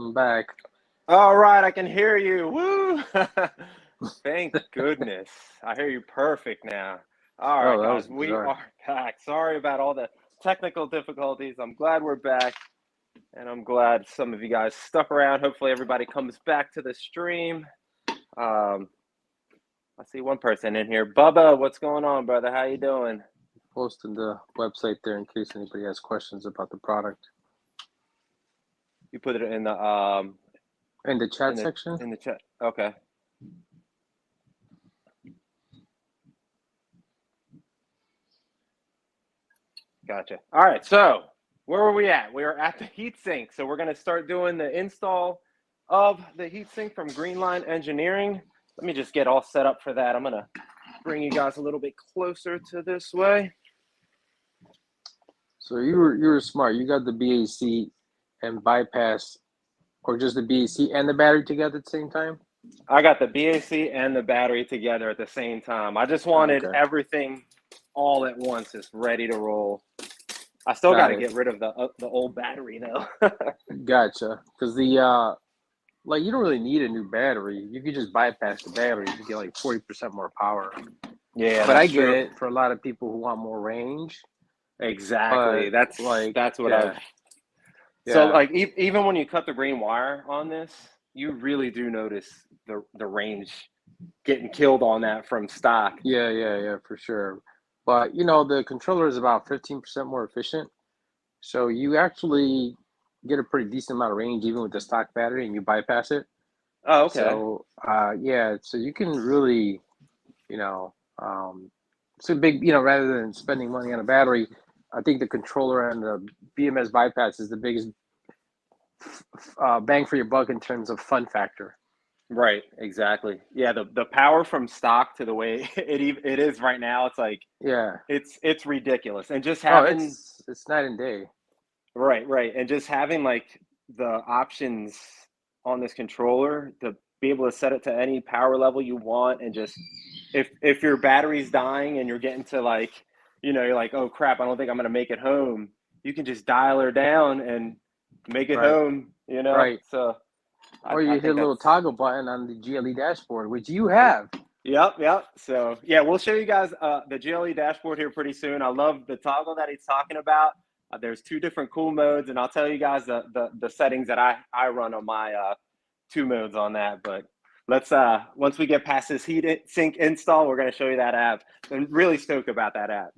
I'm back. All right, I can hear you. Woo! Thank goodness. I hear you perfect now. All right, Oh, that was guys, we bizarre. are back. Sorry about all the technical difficulties. I'm glad we're back, and I'm glad some of you guys stuck around. Hopefully, everybody comes back to the stream. I see one person in here. Bubba, what's going on, brother? How you doing? Posting the website there in case anybody has questions about the product. You put it in the chat section? In the chat. Okay. Gotcha. All right, so where were we at? We were at the heatsink. So we're going to start doing the install of the heatsink from Greenline Engineering. Let me just get all set up for that. I'm going to bring you guys a little bit closer to this way. So you were smart. You got the BAC and bypass, or just the BAC and the battery together at the same time? I got the BAC and the battery together at the same time. I just wanted everything all at once, just ready to roll. I still got to get rid of the old battery though. Gotcha. Because the like you don't really need a new battery. You could just bypass the battery. You get like 40% more power. Yeah, but I get it for a lot of people who want more range. Exactly. That's what I've. So like even when you cut the green wire on this, you really do notice the range getting killed on that from stock. Yeah, for sure. But you know, the controller is about 15% more efficient. So you actually get a pretty decent amount of range even with the stock battery and you bypass it. Oh, okay. So yeah, so you can really, it's a big, rather than spending money on a battery, I think the controller and the BMS bypass is the biggest bang for your buck in terms of fun factor. Right, exactly. Yeah, the power from stock to the way it is right now, it's like it's ridiculous. And just having it's night and day. Right. And just having like the options on this controller to be able to set it to any power level you want, and just if your battery's dying and you're getting to like, you're like, oh crap, I don't think I'm gonna make it home, you can just dial her down and make it home, Right. So or you hit a little toggle button on the GLE dashboard, which you have. Yep. So yeah, we'll show you guys the GLE dashboard here pretty soon. I love the toggle that he's talking about. There's two different cool modes, and I'll tell you guys the settings that I run on my two modes on that. But let's once we get past this Heatsink install, we're going to show you that app. I'm really stoked about that app.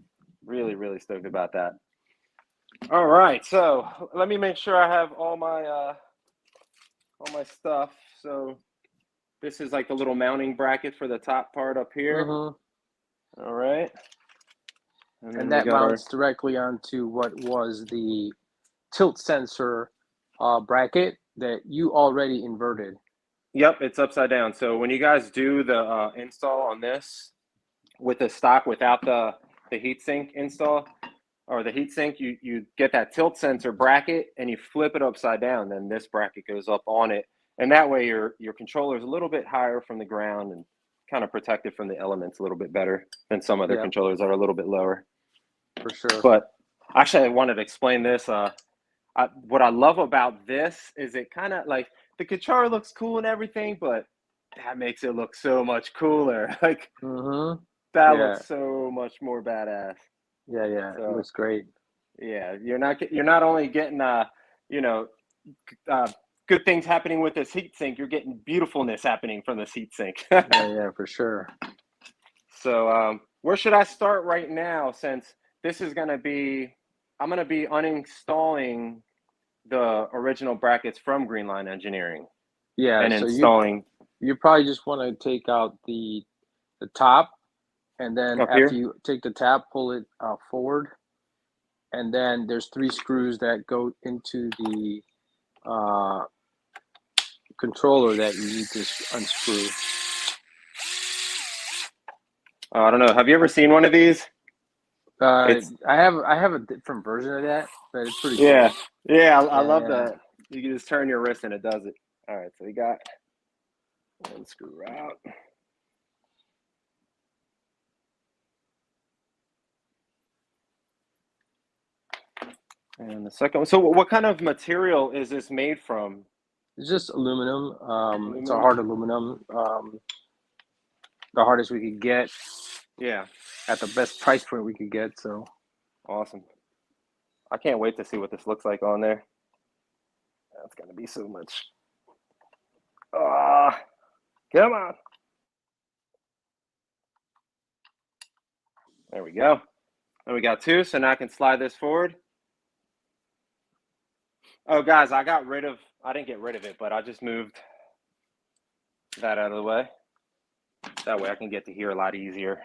Really stoked about that. All right, so let me make sure I have all my stuff. So this is like the little mounting bracket for the top part up here. All right. And that mounts directly onto what was the tilt sensor bracket that you already inverted. Yep, it's upside down. So when you guys do the install on this with the stock without the heatsink install or the heatsink, you get that tilt sensor bracket and you flip it upside down. Then this bracket goes up on it, and that way your controller is a little bit higher from the ground and kind of protected from the elements a little bit better than some other controllers that are a little bit lower. For sure. But actually, I wanted to explain this. What I love about this is it kind of like the controller looks cool and everything, but that makes it look so much cooler. Like that looks so much more badass. Yeah, so, it looks great. Yeah, you're not only getting good things happening with this heatsink, you're getting beautifulness happening from this heatsink. yeah, for sure. So where should I start right now, since this is going to be, I'm going to be uninstalling the original brackets from Greenline Engineering. Yeah, and so installing. You probably just want to take out the top, and then after you take the tab, pull it forward, and then there's 3 screws that go into the controller that you need to unscrew. I don't know. Have you ever seen one of these? I have a different version of that, but it's pretty cool. Yeah, I love that. You can just turn your wrist and it does it. All right, so we got one screw out. And the second one. So what kind of material is this made from? It's just aluminum. It's a hard aluminum. The hardest we could get. Yeah. At the best price point we could get. So awesome. I can't wait to see what this looks like on there. That's gonna be so much. Come on. There we go. And we got 2, so now I can slide this forward. Oh, guys, I didn't get rid of it, but I just moved that out of the way. That way I can get to here a lot easier.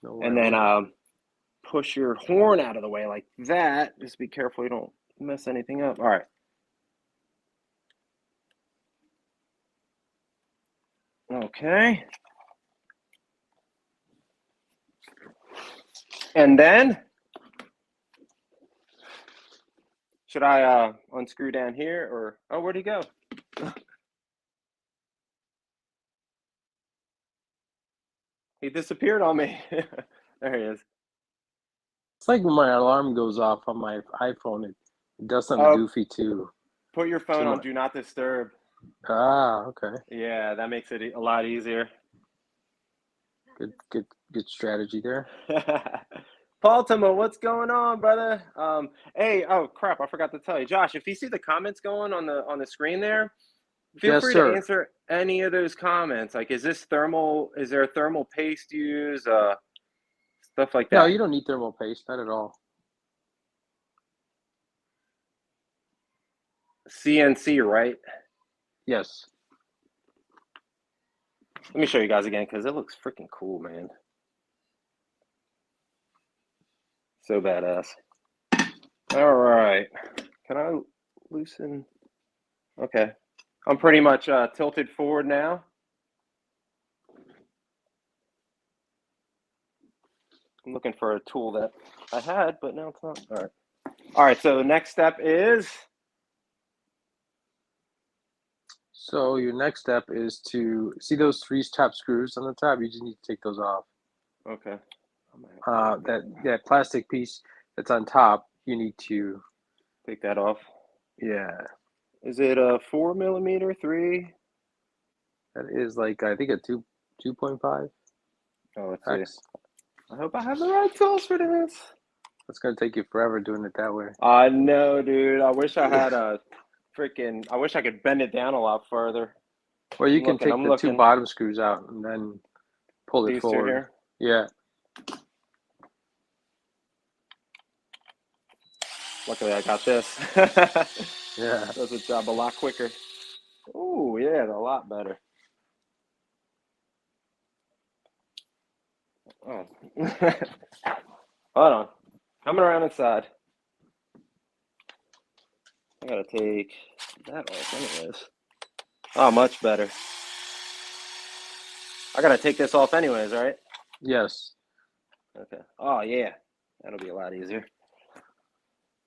And then push your horn out of the way like that. Just be careful you don't mess anything up. All right. Okay. And then, should I unscrew down here or, oh, where'd he go? He disappeared on me. There he is. It's like when my alarm goes off on my iPhone, it does something goofy too. Put your phone on Do Not Disturb. Ah, okay. Yeah, that makes it a lot easier. Good strategy there. Baltimore, what's going on, brother? Hey, oh crap, I forgot to tell you, Josh. If you see the comments going on the screen there, feel free to answer any of those comments. Like, is this thermal? Is there a thermal paste used? Stuff like that. No, you don't need thermal paste, not at all. CNC, right? Yes. Let me show you guys again because it looks freaking cool, man. So badass. All right. Can I loosen? Okay. I'm pretty much tilted forward now. I'm looking for a tool that I had, but now it's not. All right. All right. So the next step is. So your next step is to see those 3 top screws on the top. You just need to take those off. Okay. That plastic piece that's on top, you need to take that off. Yeah. Is it a 4mm, 3? That is like, I think a 2.5. Oh, let's see. I hope I have the right tools for this. It's gonna take you forever doing it that way. I know, dude. I wish I had a freaking. I wish I could bend it down a lot further. Well, you can take the 2 bottom screws out and then pull it forward. 2 here? Yeah. Luckily, I got this. Yeah. Does the job a lot quicker. Oh, yeah, a lot better. Oh. Hold on. Coming around inside. I gotta take that off anyways. Oh, much better. I gotta take this off anyways, right? Yes. Okay. Oh, yeah. That'll be a lot easier.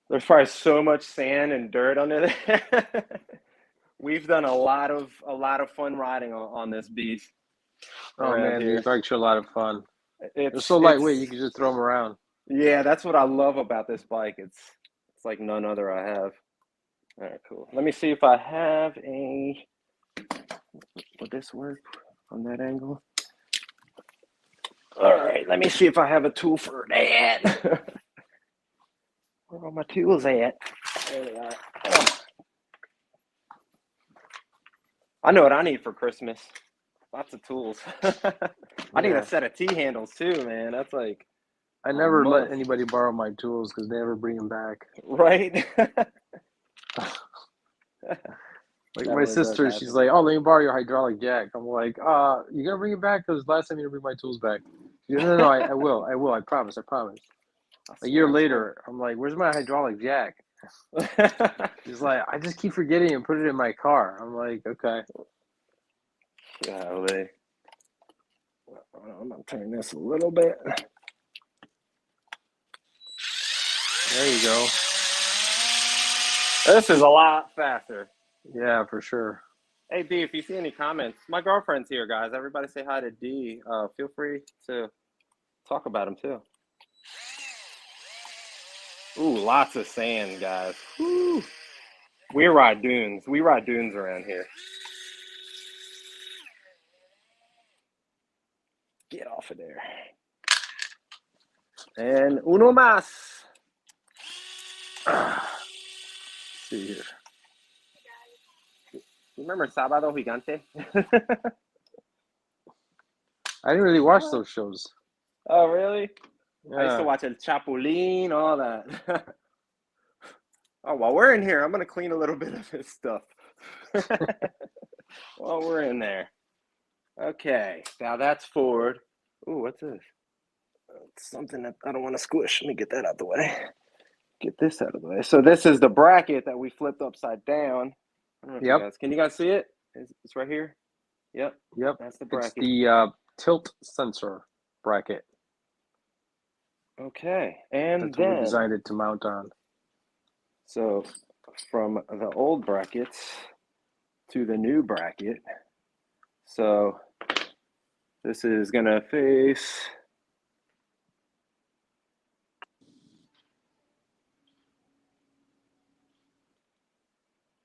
There's probably so much sand and dirt under there. We've done a lot of fun riding on this beast. Oh man, these bikes are a lot of fun. They're so lightweight, you can just throw them around. Yeah, that's what I love about this bike. It's like none other I have. All right, cool. Let me see if I have a. Would this work on that angle? All right, let me see if I have a tool for that. Where are my tools at? There they are. Oh. I know what I need for Christmas. Lots of tools. I need a set of T-handles too, man. That's like. I never let anybody borrow my tools because they never bring them back. Right. Like my sister, she's like, "Oh, let me borrow your hydraulic jack." I'm like, "You gonna bring it back? Because last time you didn't bring my tools back." She goes, No, I will. I promise. A year later, I'm like, "Where's my hydraulic jack?" He's like, "I just keep forgetting and put it in my car." I'm like, "Okay." Golly. I'm gonna turn this a little bit. There you go. This is a lot faster. Yeah, for sure. Hey, D, if you see any comments, my girlfriend's here, guys. Everybody say hi to D. Feel free to talk about him, too. Ooh, lots of sand, guys. Woo. We ride dunes. We ride dunes around here. Get off of there. And uno más. Let's see here. Remember Sábado Gigante? I didn't really watch those shows. Oh, really? Yeah. I used to watch El Chapulín, all that. Oh, while we're in here, I'm going to clean a little bit of this stuff. While we're in there. Okay, now that's forward. Ooh, what's this? It's something that I don't want to squish. Let me get that out of the way. Get this out of the way. So this is the bracket that we flipped upside down. I don't know if you guys, can you guys see it? It's right here. Yep. Yep. That's the bracket. It's the tilt sensor bracket. Okay, and that's then what we designed it to mount on. So from the old brackets to the new bracket. So this is gonna face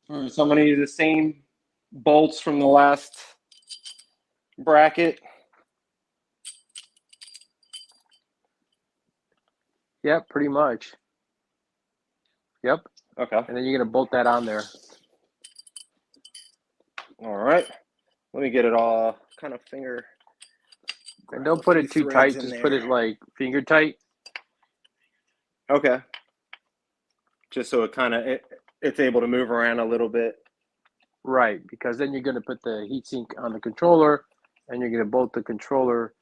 all right, so I'm gonna use the same bolts from the last bracket. Yep, pretty much. Yep. Okay. And then you're gonna bolt that on there. All right. Let me get it all kind of finger. And don't put it too tight. Just put it like finger tight. Okay. Just so it kind of it's able to move around a little bit. Right, because then you're going to put the heatsink on the controller, and you're going to bolt the controller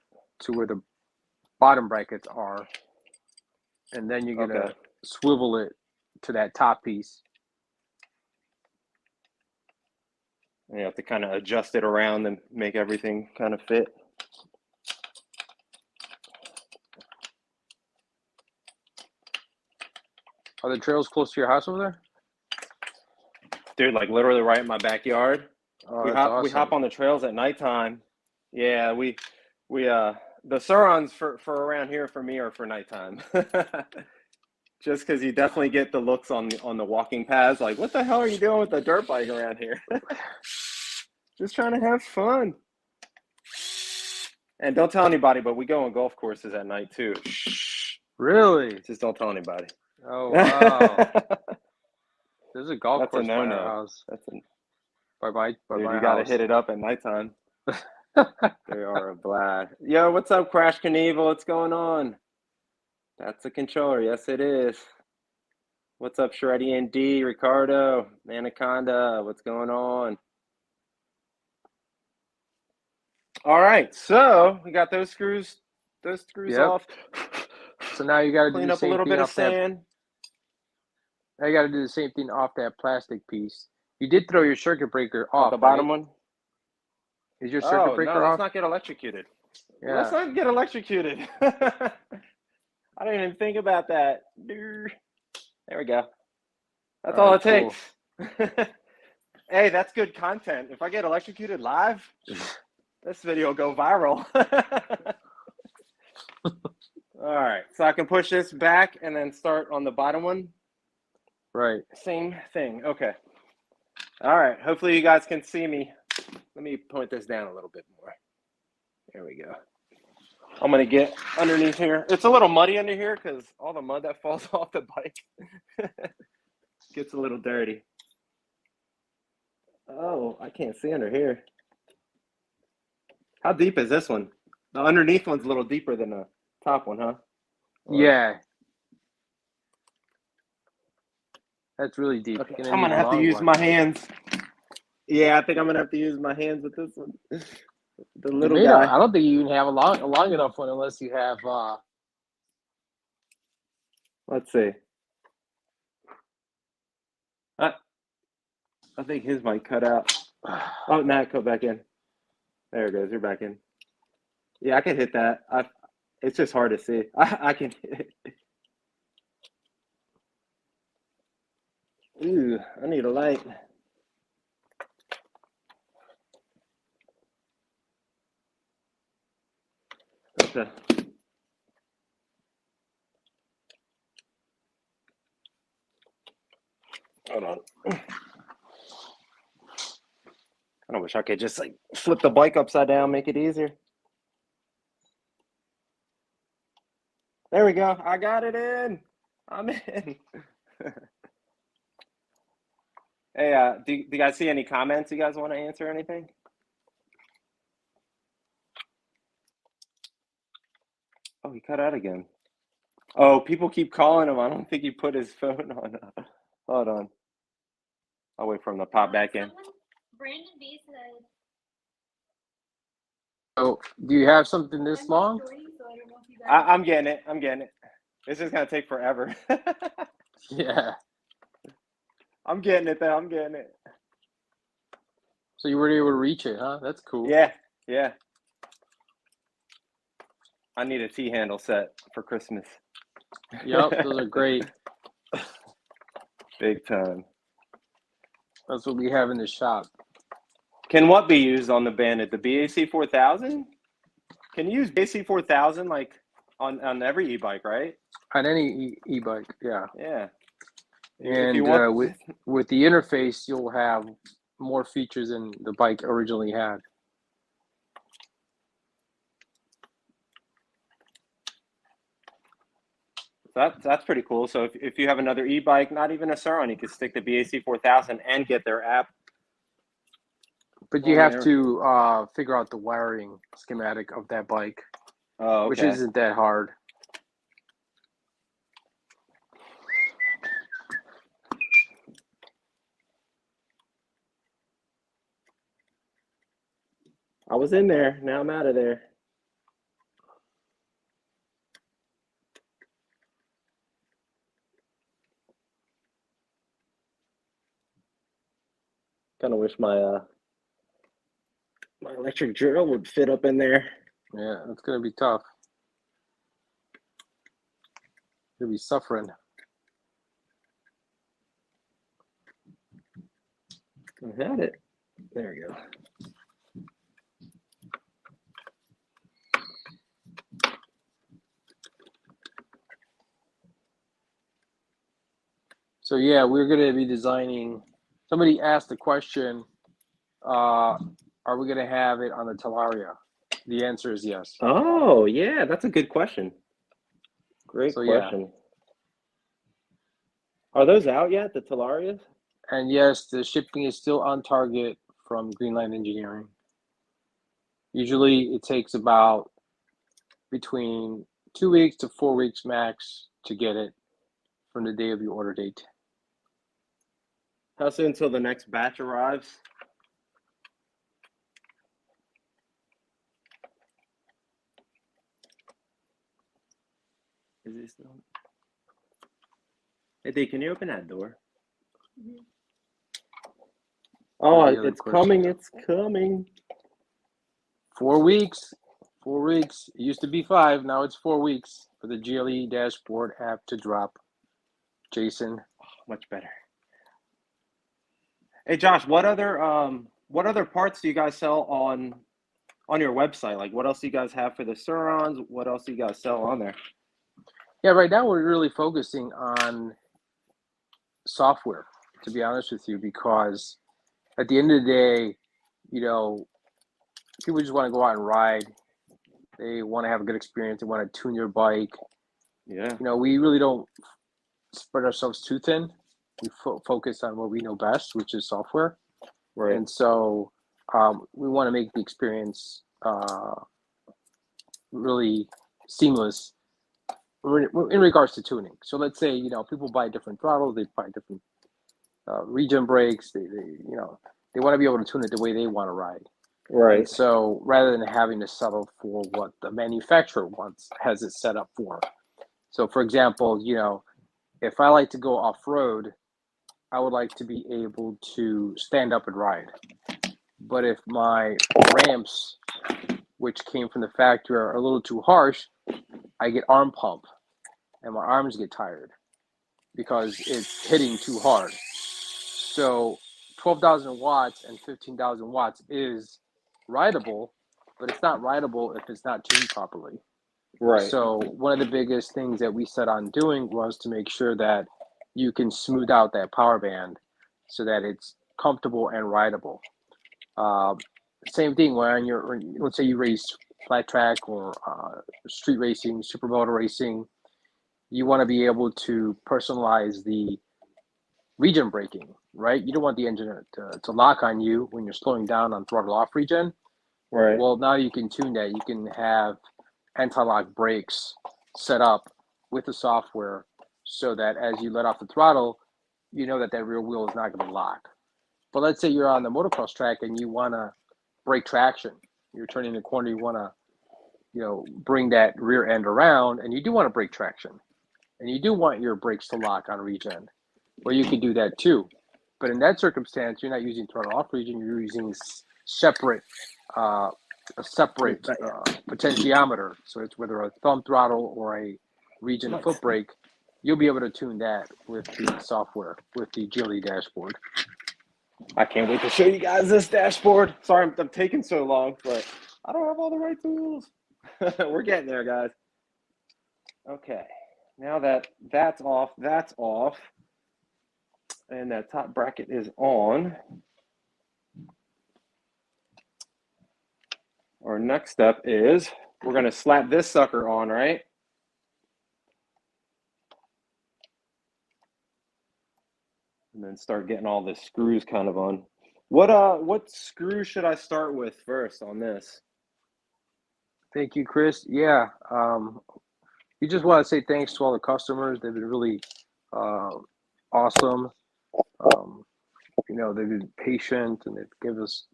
to where the bottom brackets are, and then you're going to swivel it to that top piece. And you have to kind of adjust it around and make everything kind of fit. Are the trails close to your house over there? Dude, like literally right in my backyard. Oh, we hop on the trails at nighttime. Yeah, the SUR RONs for around here for me are for nighttime. Just because you definitely get the looks on the walking paths, like, what the hell are you doing with the dirt bike around here? Just trying to have fun. And don't tell anybody, but we go on golf courses at night too. Really? Just don't tell anybody. Oh, wow. There's a golf course by our house. That's a by my you got to hit it up at nighttime. They are a blast. Yo, what's up, Crash Knievel? What's going on? That's a controller. Yes, it is. What's up, Shreddie and D, Ricardo, Anaconda? What's going on? All right, so we got those screws off. So now you got to clean up a little bit of sand. Now you got to do the same thing off that plastic piece. You did throw your circuit breaker off. The bottom one? Is your circuit breaker off? Let's not get electrocuted. Yeah. Let's not get electrocuted. I didn't even think about that. There we go. That's all it takes. Hey, that's good content. If I get electrocuted live, this video will go viral. All right, so I can push this back and then start on the bottom one. Right. Same thing. Okay. All right. Hopefully you guys can see me. Let me point this down a little bit more. There we go. I'm going to get underneath here. It's a little muddy under here because all the mud that falls off the bike gets a little dirty. Oh, I can't see under here. How deep is this one? The underneath one's a little deeper than the top one, huh? Yeah. That's really deep. Okay, I'm going to have to use my hands. Yeah, I think I'm going to have to use my hands with this one. The little guy. I don't think you even have a long enough one unless you have let's see. I think his might cut out. Oh, now go back in. There it goes. You're back in. Yeah, I can hit that. It's just hard to see. I can hit it. Ooh, I need a light. Okay. Hold on. I wish I could just like flip the bike upside down, make it easier. There we go. I got it in. I'm in. Hey, do you guys see any comments you guys want to answer anything? Oh, he cut out again. Oh, people keep calling him. I don't think he put his phone on. Hold on. I'll wait for him to pop back in. Brandon B said. So, do you have something this long? I'm getting it. I'm getting it. This is gonna take forever. Yeah. I'm getting it though. I'm getting it. So you were able to reach it, huh? That's cool. Yeah. Yeah. I need a T-handle set for Christmas. Yep, those are great. Big time. That's what we have in the shop. Can what be used on the Bandit? The BAC4000? Can you use BAC4000 like on every e-bike, right? On any e-bike, yeah. Yeah. And with the interface, you'll have more features than the bike originally had. That's pretty cool. So if you have another e-bike, not even a SUR RON, you could stick the BAC4000 and get their app. But you have to figure out the wiring schematic of that bike, which isn't that hard. I was in there. Now I'm out of there. Kind of wish my my electric drill would fit up in there. Yeah, it's gonna be tough. You'll be suffering. I had it. There we go. So yeah, we're going to be designing. Somebody asked the question, are we going to have it on the Talaria? The answer is yes. Oh, yeah, that's a good question. Great question. Yeah. Are those out yet, the Talarias? And yes, the shipping is still on target from Greenline Engineering. Usually it takes about between 2 weeks to 4 weeks max to get it from the day of your order date. How soon until the next batch arrives? Is it still? Hey, D, can you open that door? Mm-hmm. Oh, it's coming, it's coming. 4 weeks. 4 weeks. It used to be 5, now it's 4 weeks for the GLE Dashboard app to drop. Jason. Oh, much better. Hey Josh, what other parts do you guys sell on your website? Like what else do you guys have for the SUR RONs? What else do you guys sell on there? Yeah, right now we're really focusing on software, to be honest with you, because at the end of the day, you know, people just want to go out and ride. They want to have a good experience. They want to tune your bike. Yeah. You know, we really don't spread ourselves too thin. We focus on what we know best, which is software. Right. And so we want to make the experience really seamless in regards to tuning. So let's say, you know, people buy different throttles, they buy different Regen brakes, they you know, they want to be able to tune it the way they want to ride. Right. And so rather than having to settle for what the manufacturer has it set up for. So for example, you know, if I like to go off-road, I would like to be able to stand up and ride. But if my ramps, which came from the factory, are a little too harsh, I get arm pump and my arms get tired because it's hitting too hard. So 12,000 watts and 15,000 watts is rideable, but it's not rideable if it's not tuned properly. Right. So one of the biggest things that we set on doing was to make sure that you can smooth out that power band so that it's comfortable and rideable. Same thing when you're, let's say you race flat track or street racing, supermoto racing, you want to be able to personalize the regen braking, right? You don't want the engine to lock on you when you're slowing down on throttle off regen. Right. Well, now you can tune that. You can have anti-lock brakes set up with the software so that as you let off the throttle, you know that that rear wheel is not going to lock. But let's say you're on the motocross track and you want to brake traction. You're turning the corner, you want to, bring that rear end around, and you do want to brake traction. And you do want your brakes to lock on regen. Well, you can do that too. But in that circumstance, you're not using throttle off regen, you're using a separate potentiometer. So it's whether a thumb throttle or a regen foot brake. You'll be able to tune that with the software, with the GLE dashboard. I can't wait to show you guys this dashboard. Sorry, I'm taking so long, but I don't have all the right tools. We're getting there, guys. Okay, now that that's off, and that top bracket is on. Our next step is we're going to slap this sucker on, right? And then start getting all the screws kind of on. What screw should I start with first on this? Thank you, Chris. Yeah, you just want to say thanks to all the customers. They've been really awesome. They've been patient and they've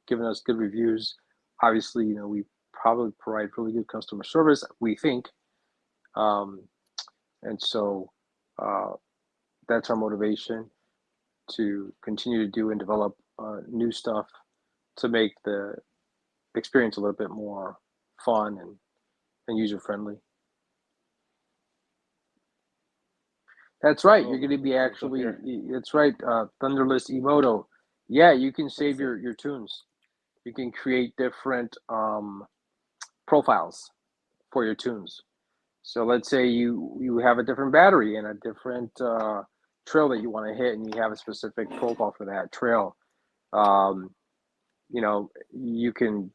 given us good reviews. Obviously, we probably provide really good customer service, we think. And so that's our motivation to continue to do and develop new stuff to make the experience a little bit more fun and user-friendly. That's right. You're going to be actually, that's right, Thunderless Emoto. Yeah, you can save your tunes. You can create different profiles for your tunes. So let's say you have a different battery and a different trail that you want to hit, and you have a specific profile for that trail. You can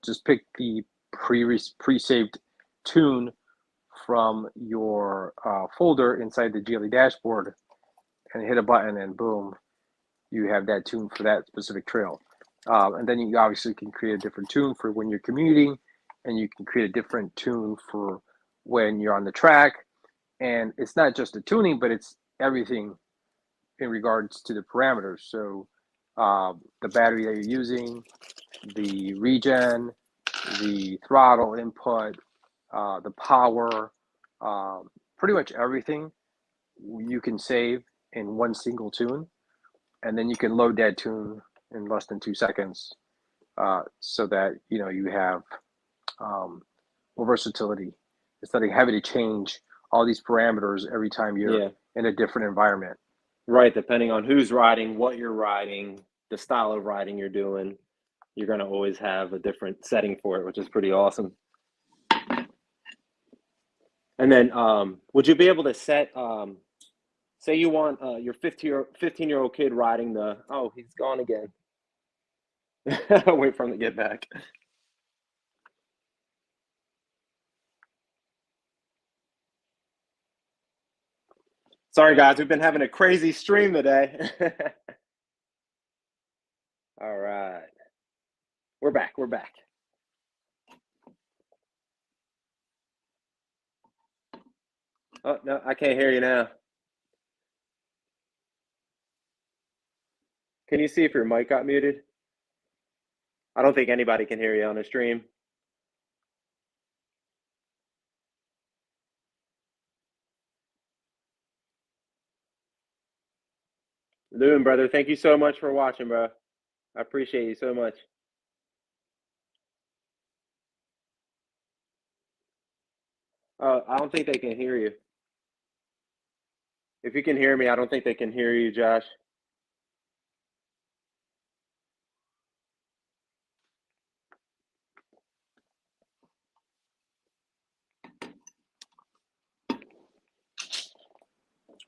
just pick the pre-saved tune from your folder inside the GLE dashboard and hit a button, and boom, you have that tune for that specific trail. And then you obviously can create a different tune for when you're commuting, and you can create a different tune for when you're on the track. And it's not just the tuning, but it's everything in regards to the parameters. So the battery that you're using, the regen, the throttle input, the power, pretty much everything you can save in one single tune. And then you can load that tune in less than 2 seconds so that, you have more versatility. Instead of having to change all these parameters every time you're in a different environment. Right, depending on who's riding, what you're riding, the style of riding you're doing, you're going to always have a different setting for it, which is pretty awesome. And then would you be able to set, say you want your 15-year-old kid riding the, oh, he's gone again. Wait for him to get back. Sorry, guys, we've been having a crazy stream today. All right. We're back. Oh, no, I can't hear you now. Can you see if your mic got muted? I don't think anybody can hear you on the stream. Loon, brother, thank you so much for watching, bro. I appreciate you so much. I don't think they can hear you. If you can hear me, I don't think they can hear you, Josh.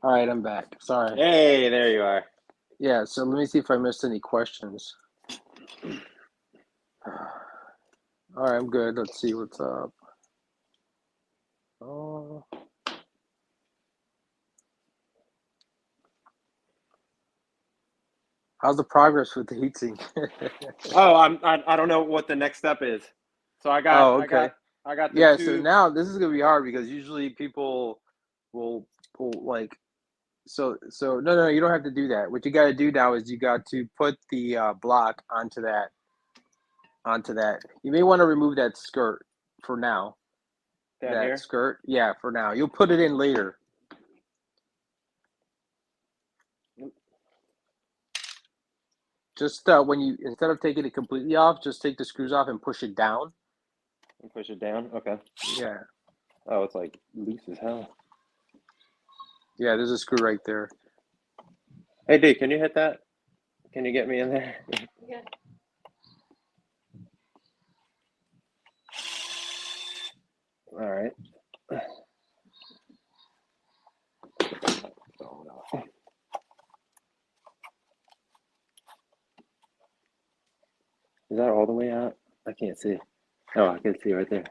All right, I'm back. Sorry. Hey, there you are. Yeah, so let me see if I missed any questions. All right, I'm good. Let's see what's up. Oh. How's the progress with the heatsink? Oh, I don't know what the next step is. So I got Oh, okay. I got the Yeah, two. so now this is gonna be hard because usually people will like so no, you don't have to do that. What you got to do now is you got to put the block onto that. You may want to remove that skirt for now. Down That here? skirt, yeah, for now. You'll put it in later. Just when you, instead of taking it completely off, just take the screws off and push it down. And push it down. Okay. Yeah. Oh, it's like loose as hell. Yeah, there's a screw right there. Hey, D, can you hit that? Can you get me in there? Yeah. All right. Oh, no. Is that all the way out? I can't see. Oh, I can see right there.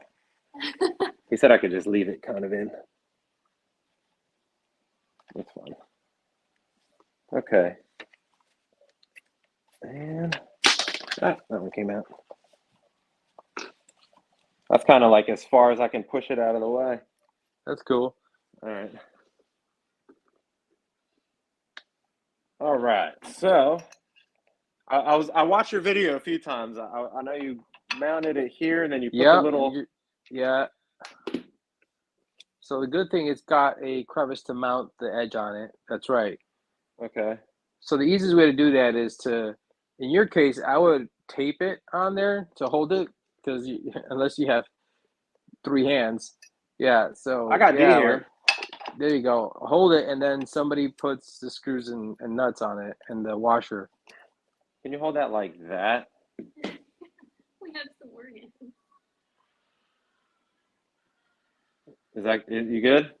He said I could just leave it kind of in. That's fine. Okay. And that one came out. That's kind of like as far as I can push it out of the way. That's cool. All right. All right. So I watched your video a few times. I know you mounted it here and then you put the little. Yeah. So the good thing, it's got a crevice to mount the edge on it. That's right. Okay. So the easiest way to do that is to, in your case, I would tape it on there to hold it, because unless you have 3 hands. Yeah, so I got D here. There you go. Hold it, and then somebody puts the screws and nuts on it and the washer. Can you hold that like that? We have some organs. Is you good?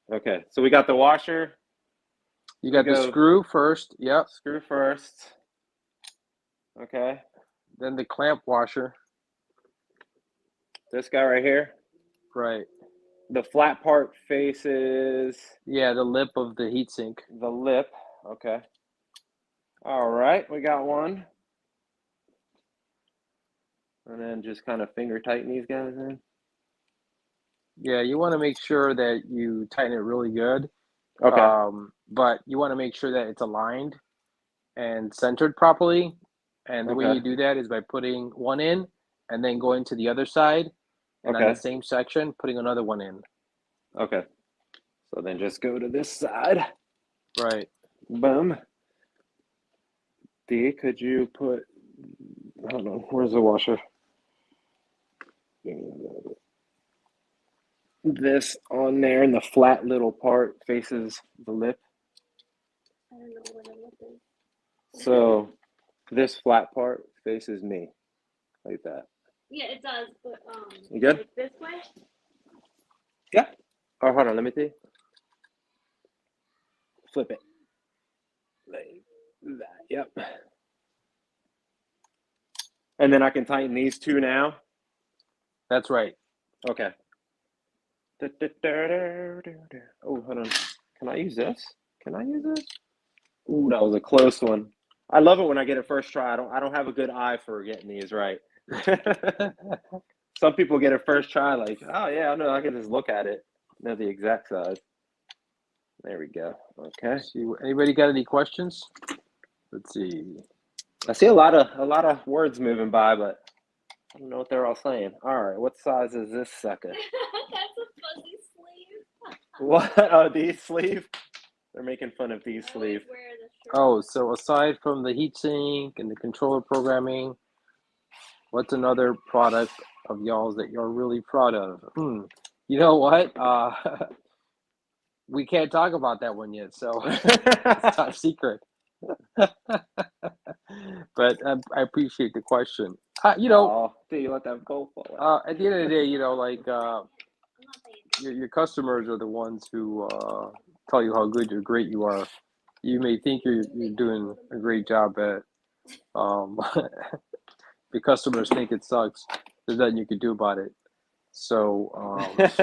Okay. So we got the washer. You got the screw first. Yep. Screw first. Okay. Then the clamp washer. This guy right here. Right. The flat part faces. Yeah, the lip of the heatsink. The lip. Okay. All right. We got one. And then just kind of finger tighten these guys in. Yeah, you want to make sure that you tighten it really good. Okay. But you want to make sure that it's aligned and centered properly. And the way you do that is by putting one in and then going to the other side. And on the same section, putting another one in. Okay. So then just go to this side. Right. Boom. D, could you put, hold on, where's the washer? This on there, and the flat little part faces the lip. I don't know what a lip is. So this flat part faces me, like that. Yeah, it does, but you good? like this way? Yeah. Oh, hold on, let me see. Flip it. Like that, yep. And then I can tighten these two now? That's right. Okay. Oh, hold on. Can I use this? Can I use this? Ooh, that was a close one. I love it when I get it first try. I don't have a good eye for getting these right. Some people get it first try, like, oh yeah, I know, I can just look at it, know the exact size. There we go. Okay. See, anybody got any questions? Let's see. I see a lot of words moving by, but I don't know what they're all saying. All right, what size is this sucker? That's a fuzzy sleeve. What? Oh, D sleeve? They're making fun of D sleeve. Oh, so aside from the heatsink and the controller programming, what's another product of y'all's that you're really proud of? You know what? We can't talk about that one yet, so it's top secret. But I appreciate the question. You know, do you let that go fall? at the end of the day, you know, like your customers are the ones who tell you how good or great you are. You may think you're doing a great job at the customers think it sucks, there's nothing you can do about it. So that's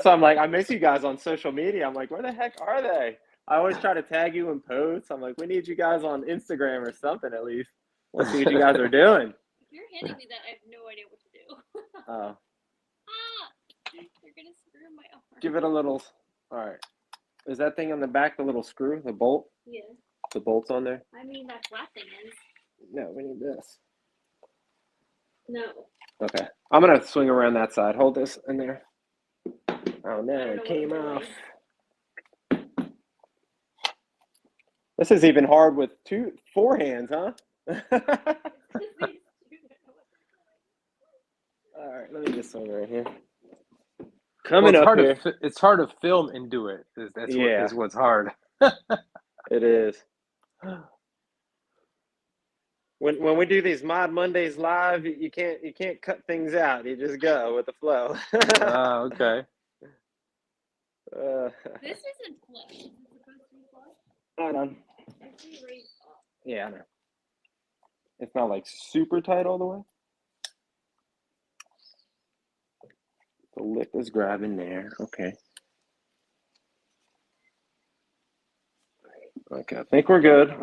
why I'm like, I miss you guys on social media. I'm like, where the heck are they? I always try to tag you in posts. I'm like, we need you guys on Instagram or something at least. Let's see what you guys are doing. If you're handing me that, I have no idea what to do. Oh. They're gonna screw my arm. Give it a little. All right. Is that thing on the back the little screw, the bolt? Yeah. The bolt's on there? I mean, that flat thing is. No, we need this. No. Okay. I'm going to swing around that side. Hold this in there. Oh, no, it came off. This is even hard with 4 hands, huh? All right, let me get some right here. Coming up here. It's hard to film and do it. That's what's hard. It is. When we do these Mod Mondays live, you can't cut things out. You just go with the flow. Okay. This isn't flush. Is it supposed to be flush? Hold on. Actually, raised up. Yeah, I know. It's not like super tight all the way. The lip is grabbing there. Okay. Okay, I think we're good.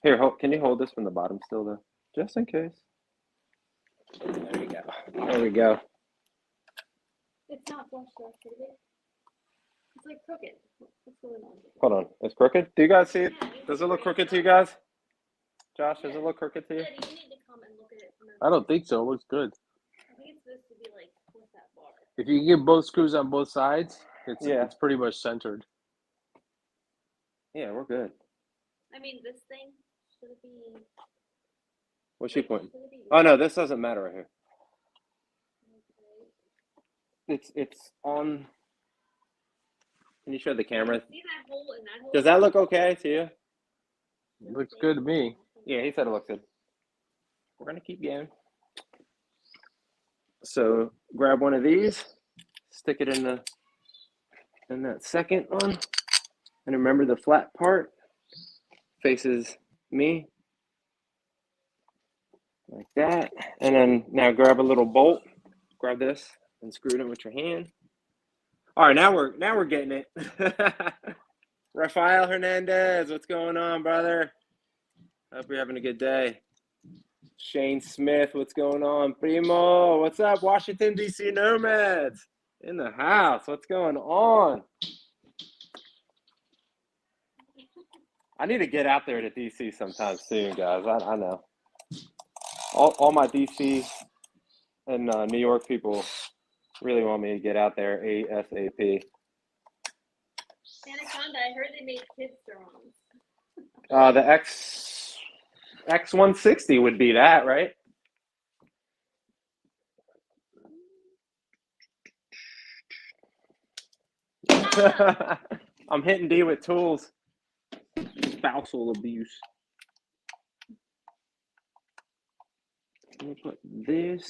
Here, can you hold this from the bottom still, though? Just in case. There we go. There we go. It's not flush, though, is it? It's like crooked. What's going on? Hold on. It's crooked? Do you guys see it? Yeah, Does it look crooked to you guys? Josh, does it look crooked to you? You need to come and look at it from I don't think so. It looks good. I think it's supposed to be like, what's that bar? If you get both screws on both sides, it's pretty much centered. Yeah, we're good. I mean, this thing should it be. What's she pointing? Oh no, this doesn't matter right here. It's on. Can you show the camera? See that hole in that hole? Does that look okay to you? It looks good to me. Yeah, he said it looks good. We're gonna keep going. So grab one of these, stick it in that second one, and remember the flat part faces me like that. And then now grab a little bolt, grab this and screw it in with your hand. All right, now we're getting it. Rafael Hernandez, what's going on, brother? Hope you're having a good day. Shane Smith, what's going on? Primo, what's up? Washington, D.C. Nomads in the house. What's going on? I need to get out there to D.C. sometime soon, guys. I know. All my D.C. and New York people really want me to get out there ASAP. Anaconda, I heard they made kids drones. The X160 would be that, right? I'm hitting D with tools. Spousal abuse. Let me put this.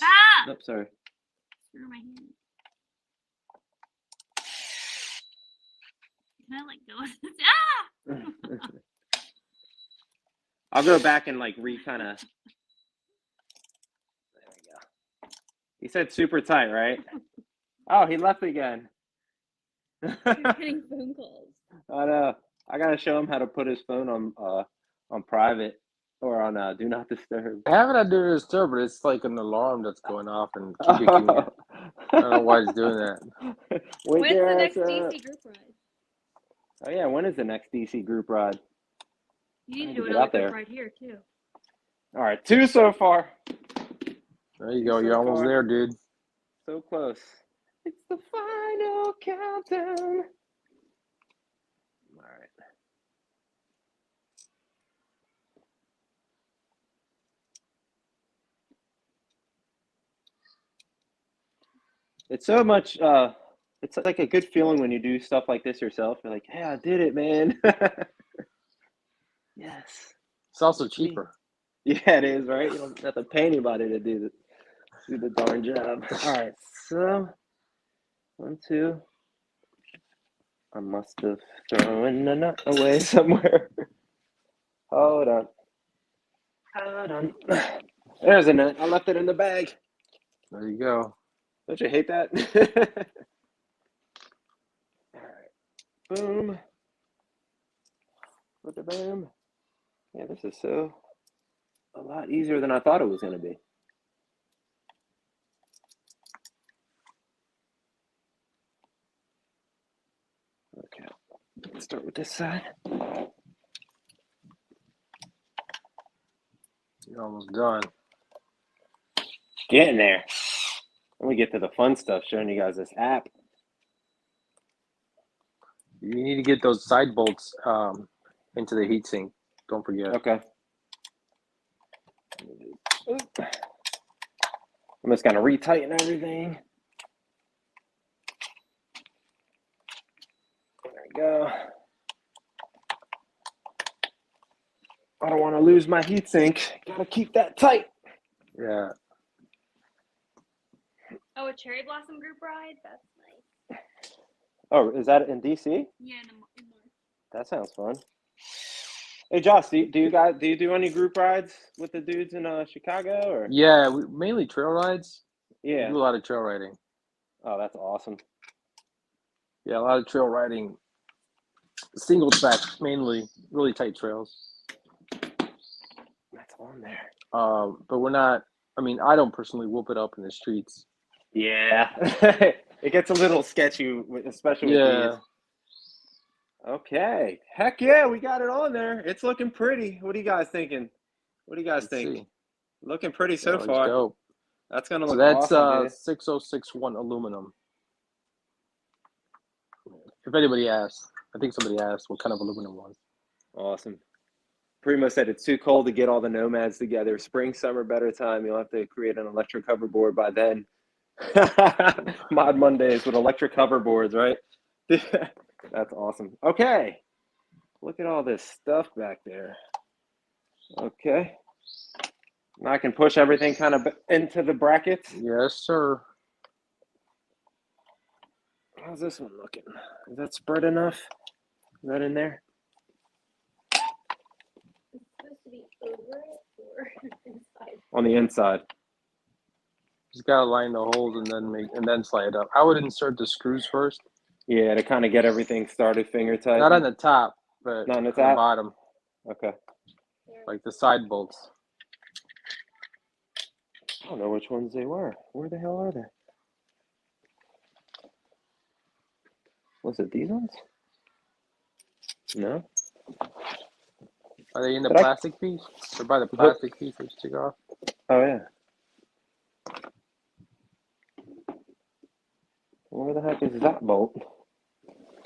Oh, sorry. Screw my hand. Can I let go of this? I'll go back and like kind of. There we go. He said super tight, right? Oh, he left again. You're getting phone calls. I know. I gotta show him how to put his phone on private or on do not disturb. I have it on do not disturb, but it's like an alarm that's going off and kicking it. I don't know why he's doing that. When's the next DC group ride? Oh yeah, when is the next DC group ride? You need to do another group ride here too. All right, 2 so far. There you go. You're almost there, dude. So close. It's the final countdown. All right. It's so much, it's like a good feeling when you do stuff like this yourself. You're like, hey, I did it, man. Yes. It's also cheaper. Yeah, it is, right? You don't have to pay anybody to do the darn job. All right, so 1, 2. I must have thrown the nut away somewhere. Hold on. There's a nut. I left it in the bag. There you go. Don't you hate that? All right. Boom. Boom. Yeah, this is so a lot easier than I thought it was going to be. Okay, let's start with this side. You're almost done. Getting there. Let me get to the fun stuff, showing you guys this app. You need to get those side bolts into the heatsink. Don't forget. Okay. I'm just going to retighten everything. There we go. I don't want to lose my heatsink. Gotta keep that tight. Yeah. Oh, a cherry blossom group ride? That's nice. Oh, is that in DC? Yeah, in March. That sounds fun. Hey, Josh, do you do any group rides with the dudes in Chicago or? Yeah, mainly trail rides. Yeah. We do a lot of trail riding. Oh, that's awesome. Yeah, a lot of trail riding. Single track, mainly, really tight trails. That's on there. But we're not. I mean, I don't personally whoop it up in the streets. Yeah, it gets a little sketchy, especially with these. Okay, heck yeah, we got it on there. It's looking pretty. What are you guys thinking? What do you guys think? See. Looking pretty so far. Dope. That's gonna look So that's awesome, dude. 6061 aluminum. If anybody asks, I think somebody asked what kind of aluminum was. Awesome. Primo said it's too cold to get all the nomads together. Spring, summer, better time. You'll have to create an electric hoverboard by then. Mod Mondays with electric hoverboards, right? That's awesome. Okay. Look at all this stuff back there. Okay. Now I can push everything kind of into the brackets. Yes, sir. How's this one looking? Is that spread enough? Is that in there? It's supposed to be over it or inside? On the inside. Just gotta line the holes and then slide it up. I would insert the screws first. Yeah, to kind of get everything started finger tight. Not on the top, but not on the bottom. Okay. Like the side bolts. I don't know which ones they were. Where the hell are they? Was it these ones? No. Are they in the plastic piece? Or by the plastic piece that you took off? Oh, yeah. Where the heck is that bolt?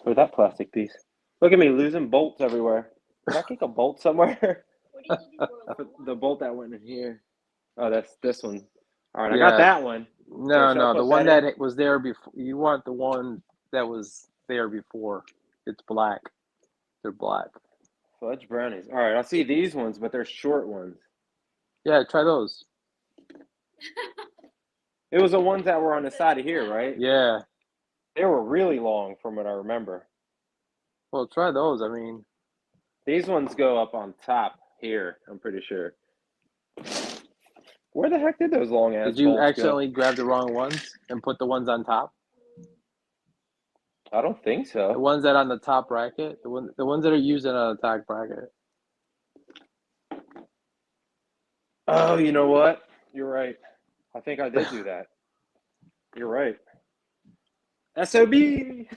Or that plastic piece? Look at me losing bolts everywhere. Did I kick a bolt somewhere? What do you do? The bolt that went in here. Oh, that's this one. All right, yeah. I got that one. No, the one that was there before. You want the one that was there before. It's black. They're black. Fudge brownies. All right, I see these ones, but they're short ones. Yeah, try those. It was the ones that were on the side of here, right? Yeah. They were really long from what I remember. Well, try those. I mean, these ones go up on top here, I'm pretty sure. Where the heck did those long ass bolts go? Did you accidentally grab the wrong ones and put the ones on top? I don't think so. The ones that are on the top bracket, the ones that are used in an attack bracket. Oh, you know what? You're right. I think I did do that. You're right. SOB. Good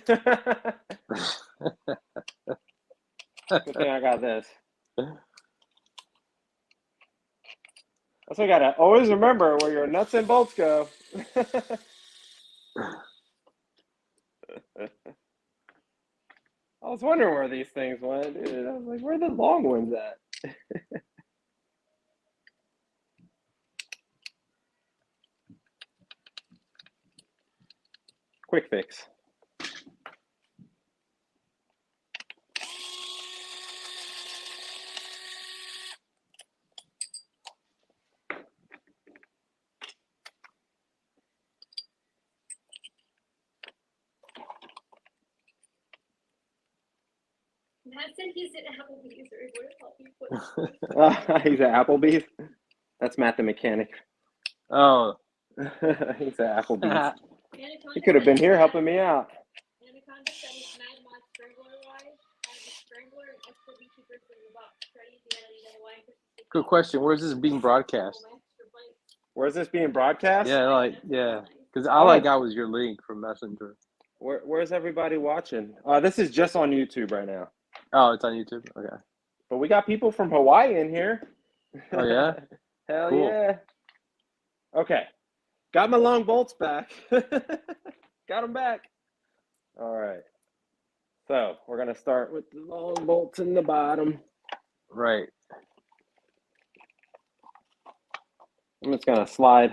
thing I got this. Also, gotta always remember where your nuts and bolts go. I was wondering where these things went, dude. I was like, where are the long ones at? Quick fix. Matt said he's an Applebee's or would have helped you put He's at Applebee's. That's Matt the mechanic. Oh. He's at Applebee's. He could have been here helping me out. Anaconda said his Mad Mod Scrambler wise. I have a Scrambler and SWT person in the box. Shreddie, DILLOZ. Good question. Where's this being broadcast? Where's this being broadcast? Yeah. Because all I got was your link from Messenger. Where's everybody watching? This is just on YouTube right now. Oh, it's on YouTube? Okay. But we got people from Hawaii in here. Oh, yeah? Hell Cool. yeah. Okay. Got my long bolts back. Got them back. All right. So we're going to start with the long bolts in the bottom. Right. I'm just going to slide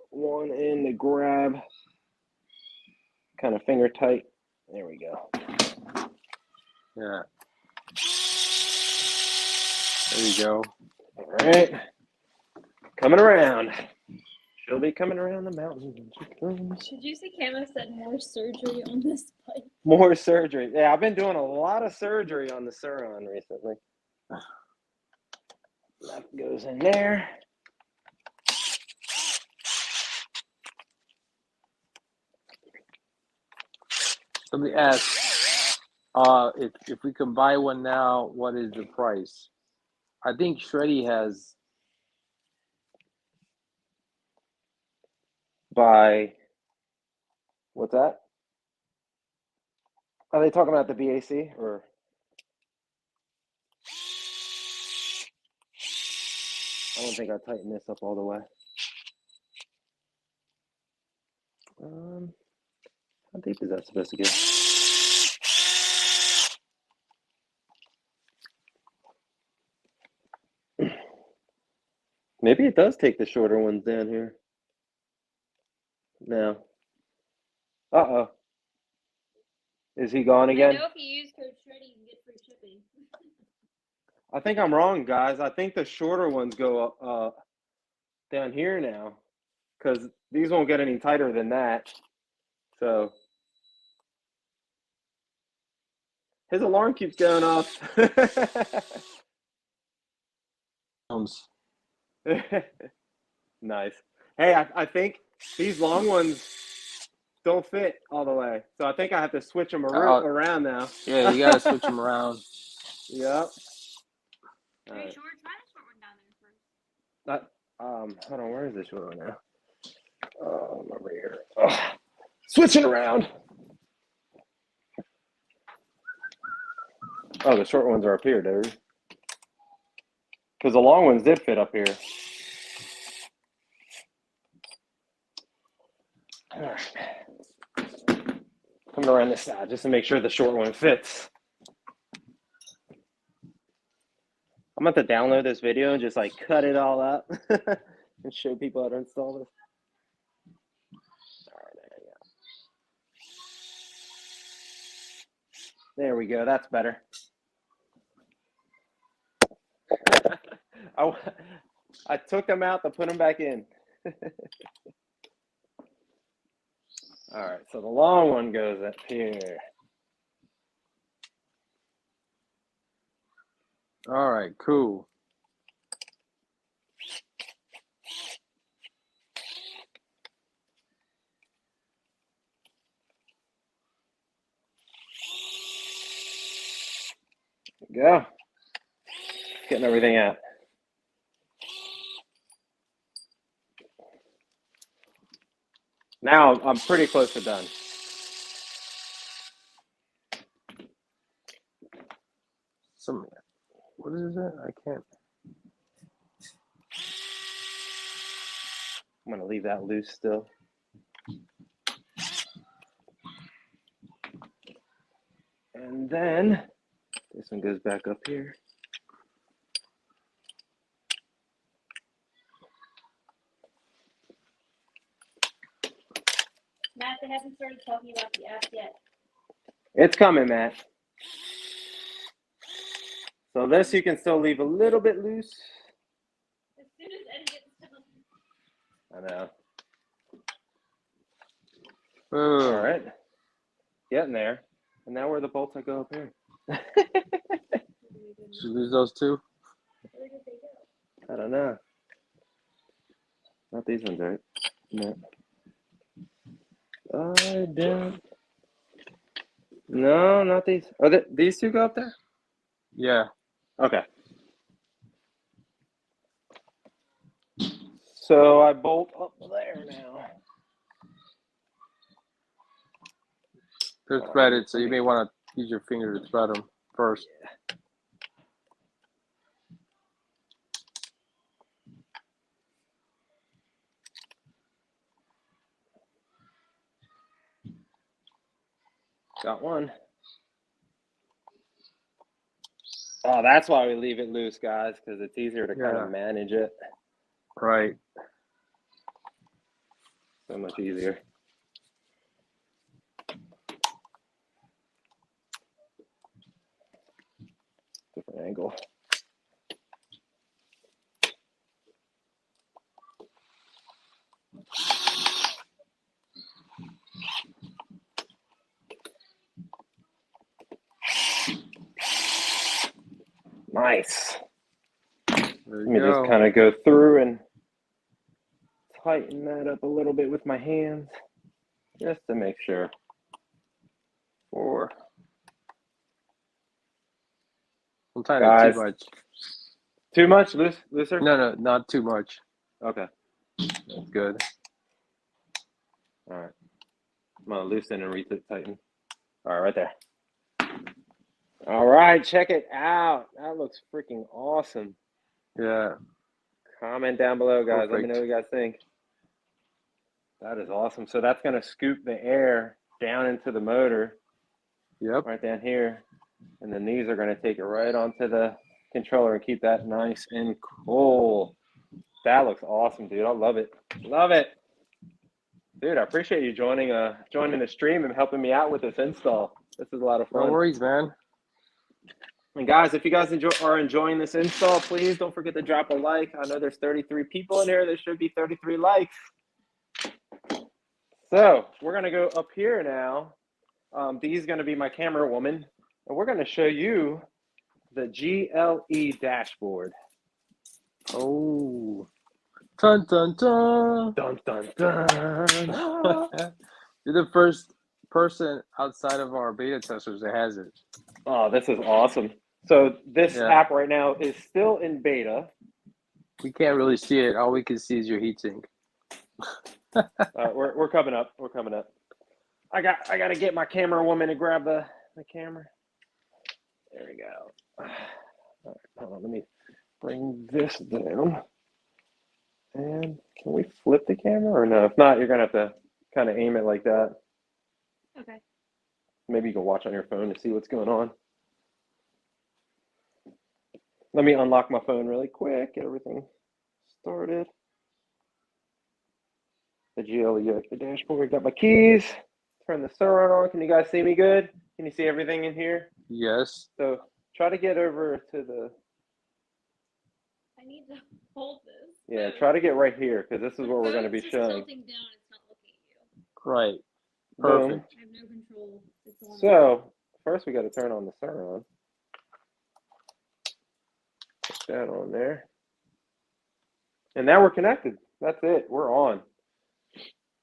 one in to grab, kind of finger tight. There we go. Yeah. There you go. All right. Coming around. She'll be coming around the mountain when she comes. Did you see Camo said more surgery on this pipe? More surgery. Yeah, I've been doing a lot of surgery on the SUR RON recently. That goes in there. Somebody asked, if we can buy one now, what is the price? I think Shreddie has. By what's that? Are they talking about the BAC or? I don't think I tightened this up all the way. How deep is that supposed to get? Maybe it does take the shorter ones down here. No. Uh-oh. Is he gone again? I know if you use code Shreddie, you can get free shipping. I think I'm wrong, guys. I think the shorter ones go down here now, because these won't get any tighter than that. So his alarm keeps going off. Nice. Hey, I think these long ones don't fit all the way, so I think I have to switch them around now. Yeah, you gotta switch them around. Yep. Are you sure? Try the short one down there first. Hold on. Where is the short one now? I'm over here. Oh, switching around. Oh, the short ones are up here, dude. Because the long ones did fit up here. All right. Coming around this side just to make sure the short one fits. I'm about to download this video and just like cut it all up and show people how to install this. All right, there we go. That's better. I took them out to put them back in. All right, so the long one goes up here. All right, cool. There we go. Getting everything out. Now I'm pretty close to done. What is that? I can't. I'm gonna leave that loose still. And then this one goes back up here. Matt, they haven't started talking about the app yet. It's coming, Matt. So this you can still leave a little bit loose. As soon as Eddie gets done. I know. All All right. Getting there. And now where are the bolts that go up here? Did you lose those two? Where did they go? I don't know. Not these ones, right? No. I don't. No, not these. Are these two go up there? Yeah. Okay. So I bolt up there now. They're threaded, so you may want to use your finger to thread them first. Yeah. Got one. Oh, that's why we leave it loose, guys, because it's easier to kind of manage it. Right. So much easier. Different angle. Nice. Let me just kind of go through and tighten that up a little bit with my hands, just to make sure. Sometimes too much. Too much? Looser? No, not too much. Okay. That's good. All right. I'm going to loosen and tighten. All right, right there. All right, check it out. That looks freaking awesome. Yeah. Comment down below, guys. Perfect. Let me know what you guys think. That is awesome. So that's going to scoop the air down into the motor. Yep. Right down here. And then these are going to take it right onto the controller and keep that nice and cool. That looks awesome, dude. I love it. Love it. Dude, I appreciate you joining the stream and helping me out with this install. This is a lot of fun. No worries, man. And guys, if you guys are enjoying this install, please don't forget to drop a like. I know there's 33 people in here. There should be 33 likes. So we're going to go up here now. Dee's going to be my camera woman. And we're going to show you the GLE dashboard. Oh. Dun, dun, dun. Dun, dun, dun. You're the first person outside of our beta testers that has it. Oh, this is awesome. So this app right now is still in beta. We can't really see it. All we can see is your heatsink. We're coming up. We're coming up. I got to get my camera woman to grab the camera. There we go. All right, hold on, let me bring this down. And can we flip the camera or no? If not, you're going to have to kind of aim it like that. Okay. Maybe you can watch on your phone to see what's going on. Let me unlock my phone really quick, get everything started. The GLE dashboard, got my keys. Turn the SUR RON on. Can you guys see me good? Can you see everything in here? Yes. So try to get over to the... I need to hold this. Yeah, try to get right here because this is what we're going to be showing. It's tilting down. It's not looking at you. Right. Perfect. I have no control. It's on. So first we got to turn on the SUR RON. Put that on there. And now we're connected. That's it. We're on.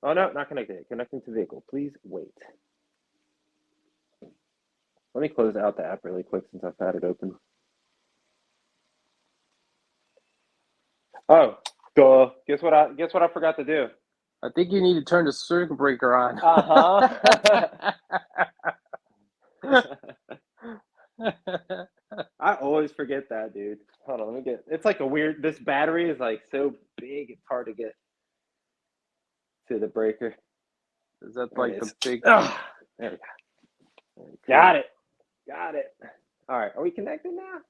Oh, no, not connected. Connecting to vehicle. Please wait. Let me close out the app really quick since I've had it open. Oh, duh. Guess what I forgot to do? I think you need to turn the circuit breaker on. I always forget that, dude. Hold on, let me get. It's like a weird. This battery is like so big, it's hard to get to the breaker. Is that like the big? Oh, there we go. Got it. Got it. All right, are we connected now?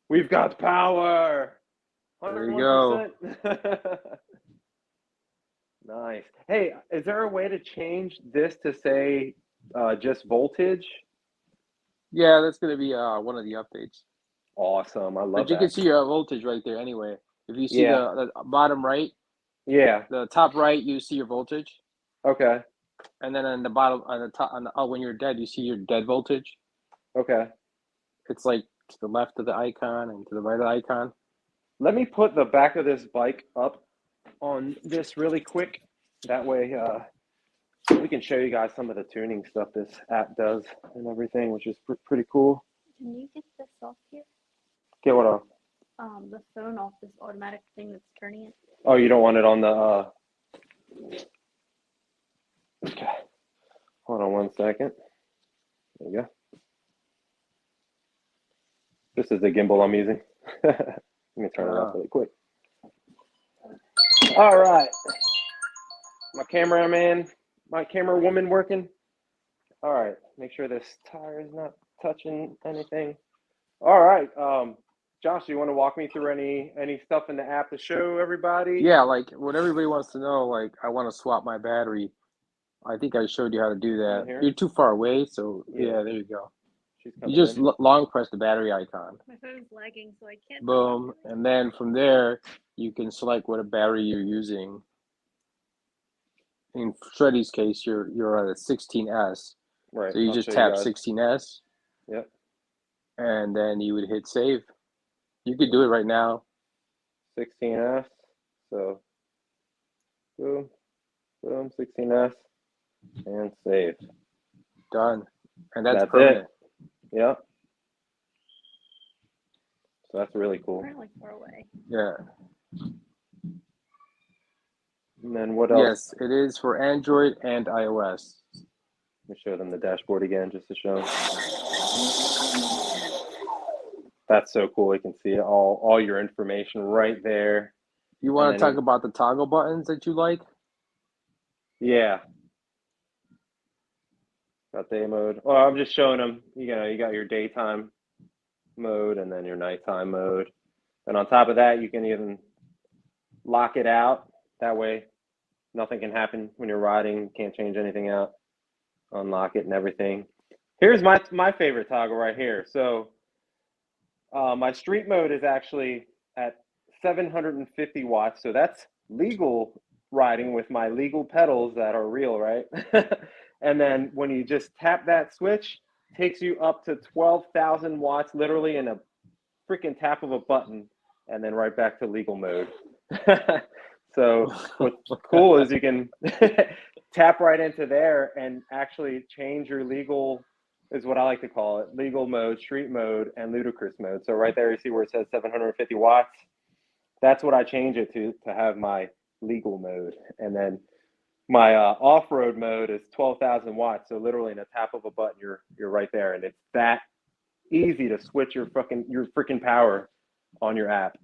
We've got power. 101%. There you go. Nice. Hey, is there a way to change this to say just voltage? Yeah, that's going to be one of the updates. Awesome. I love but you that. can see your voltage right there anyway. If you see the bottom right, the top right, you see your voltage. Okay. And then on the bottom, on the top, when you're dead, you see your dead voltage. Okay. It's like to the left of the icon and to the right of the icon. Let me put the back of this bike up on this really quick. That way we can show you guys some of the tuning stuff this app does and everything, which is pretty cool. Can you get this off here? Get what off? The phone off this automatic thing that's turning it. Oh, you don't want it on the okay. Hold on 1 second. There you go. This is the gimbal I'm using. Let me turn it off really quick. All right. My cameraman, my camera woman working. All right. Make sure this tire is not touching anything. All right. Josh, do you want to walk me through any stuff in the app to show everybody? Yeah, like what everybody wants to know, like I want to swap my battery. I think I showed you how to do that. You're too far away, so yeah, there you go. You just long press the battery icon. My phone's lagging, so I can't. Boom, and then from there you can select what a battery you're using. In Shreddie's case, you're at a 16S, right? So you just tap 16S. Yep. And then you would hit save. You could do it right now. 16S. So boom, boom, 16S, and save. Done. And that's permanent. It. Yep. So that's really cool. We're like far away. Yeah. And then what else? Yes, it is for Android and iOS. Let me show them the dashboard again just to show them. That's so cool. You can see all your information right there. You want to talk about the toggle buttons that you like? Yeah. Got day mode. Oh, I'm just showing them. You got your daytime mode and then your nighttime mode. And on top of that, you can even lock it out. That way, nothing can happen when you're riding. You can't change anything out. Unlock it and everything. Here's my favorite toggle right here. So my street mode is actually at 750 watts. So that's legal riding with my legal pedals that are real, right? And then when you just tap that switch, it takes you up to 12,000 watts, literally in a freaking tap of a button, and then right back to legal mode. So what's cool is you can tap right into there and actually change your legal, is what I like to call it, legal mode, street mode, and ludicrous mode. So right there, you see where it says 750 watts. That's what I change it to have my legal mode. And then my off-road mode is 12,000 watts. So literally in a tap of a button, you're right there. And it's that easy to switch your freaking power on your app.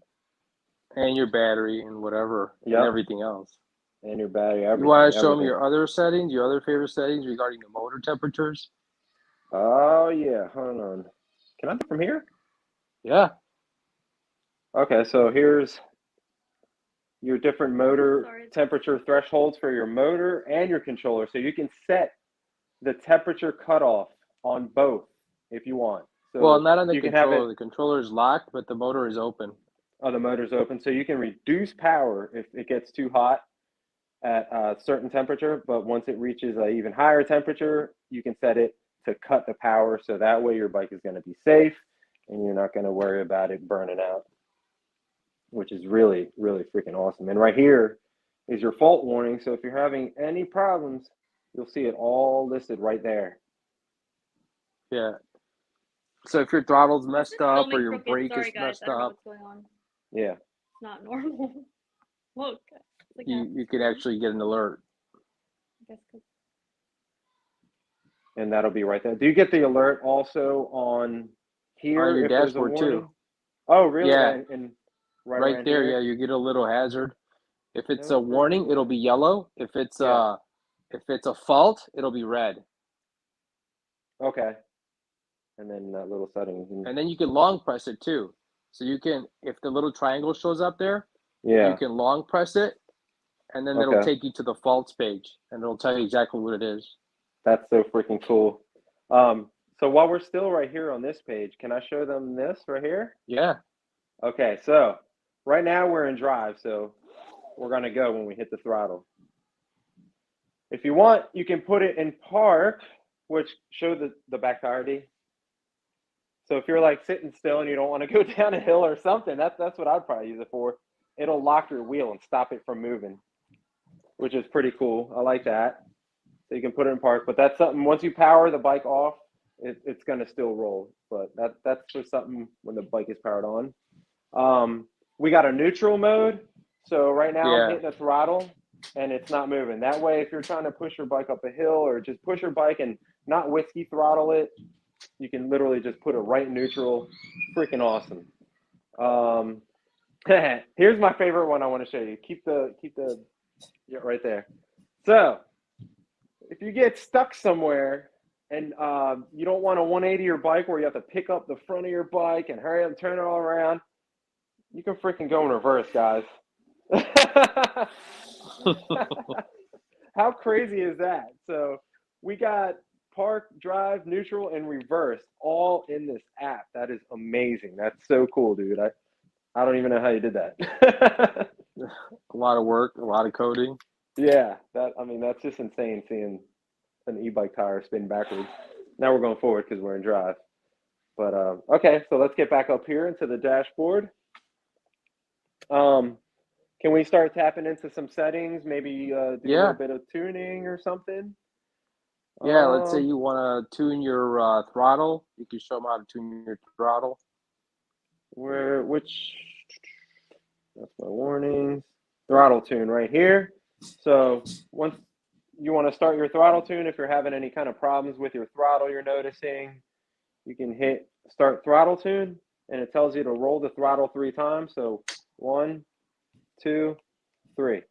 And your battery and whatever, and everything else. And your battery, everything. You want to show them your other settings, your other favorite settings regarding the motor temperatures? Oh, yeah. Hold on. Can I do it from here? Yeah. Okay, so here's your different motor temperature thresholds for your motor and your controller. So you can set the temperature cutoff on both if you want. So well, not on the controller. The controller is locked, but the motor is open. Oh, the motor's open. So you can reduce power if it gets too hot at a certain temperature. But once it reaches an even higher temperature, you can set it to cut the power. So that way your bike is going to be safe and you're not going to worry about it burning out, which is really, really freaking awesome. And right here is your fault warning. So if you're having any problems, you'll see it all listed right there. Yeah. So if your throttle's messed up or your brake is messed up. What's going on. Yeah. It's not normal. Look. Like you could actually get an alert. And that'll be right there. Do you get the alert also on here? On your dashboard too. Oh, really? Yeah. And right there, here? yeah, you get a little hazard. If it's a warning, it'll be yellow. If it's a fault, it'll be red. Okay. And then that little setting. And then you can long press it too. So you can, if the little triangle shows up there, you can long press it, and then it'll take you to the faults page, and it'll tell you exactly what it is. That's so freaking cool. So while we're still right here on this page, can I show them this right here? Yeah. Okay, so right now we're in drive, so we're gonna go when we hit the throttle. If you want, you can put it in park, which show the back tire D. So if you're like sitting still and you don't want to go down a hill or something, that's what I'd probably use it for. It'll lock your wheel and stop it from moving, which is pretty cool. I like that. So you can put it in park, but that's something, once you power the bike off, it's going to still roll. But that's just something when the bike is powered on. We got a neutral mode. So right now I'm hitting the throttle and it's not moving. That way, if you're trying to push your bike up a hill or just push your bike and not whiskey throttle it, you can literally just put it right in neutral. Freaking awesome. Here's my favorite one I want to show you. Keep the right there. So if you get stuck somewhere and you don't want to 180 your bike where you have to pick up the front of your bike and hurry up and turn it all around, you can freaking go in reverse, guys. How crazy is that? So we got park, drive, neutral, and reverse all in this app. That is amazing. That's so cool, dude. I don't even know how you did that. A lot of work, a lot of coding. Yeah, that's just insane seeing an e-bike tire spin backwards. Now we're going forward because we're in drive. But okay, so let's get back up here into the dashboard. Can we start tapping into some settings? Maybe do a little bit of tuning or something? Yeah, let's say you want to tune your throttle. You can show them how to tune your throttle. That's my warnings. Throttle tune right here. So once you want to start your throttle tune, if you're having any kind of problems with your throttle you're noticing, you can hit start throttle tune and it tells you to roll the throttle 3 times. So 1, 2, 3.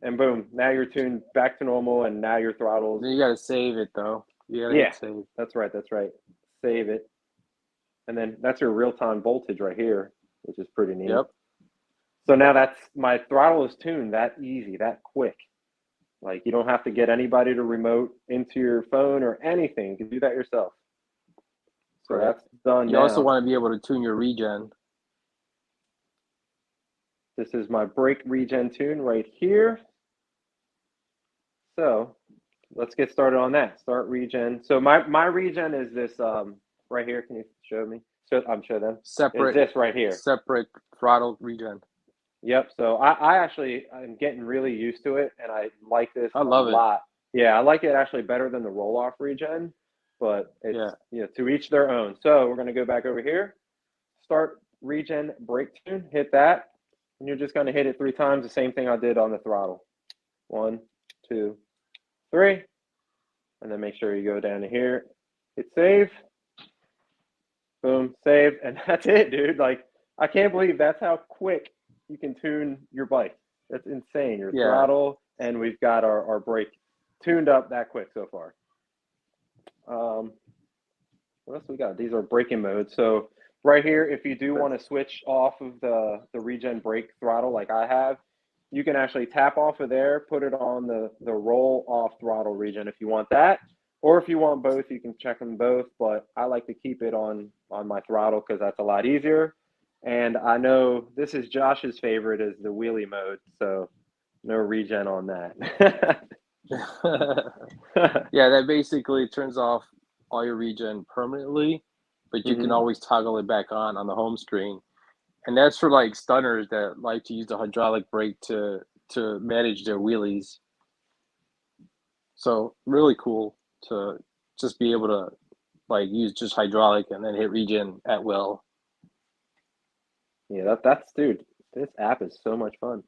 And boom, now you're tuned back to normal and now your throttle's... Then you got to save it though. You gotta hit save. That's right. Save it. And then that's your real-time voltage right here, which is pretty neat. Yep. So now my throttle is tuned that easy, that quick. Like you don't have to get anybody to remote into your phone or anything. You can do that yourself. So that's done. You also want to be able to tune your regen. This is my brake regen tune right here. So let's get started on that. Start regen. So my regen is this right here. Can you show me? Show them. Separate. It's this right here. Separate throttle regen. Yep. So I'm getting really used to it, and I like this a lot. Yeah, I like it actually better than the roll-off regen, but it's to each their own. So we're gonna go back over here, start regen brake tune, hit that, and you're just gonna hit it 3 times, the same thing I did on the throttle. 1, 2, 3, and then make sure you go down to here, hit save, boom, save, and that's it, dude. Like I can't believe that's how quick you can tune your bike. That's insane. Your throttle, and we've got our brake tuned up that quick so far. What else we got? These are braking modes. So right here, if you do want to switch off of the regen brake throttle like I have, you can actually tap off of there, put it on the roll off throttle regen if you want that. Or if you want both, you can check them both, but I like to keep it on my throttle because that's a lot easier. And I know this is Josh's favorite is the wheelie mode, so no regen on that. Yeah, that basically turns off all your regen permanently, but you can always toggle it back on the home screen. And that's for like stunners that like to use the hydraulic brake to manage their wheelies. So really cool to just be able to like use just hydraulic and then hit regen at will. Yeah, dude, this app is so much fun.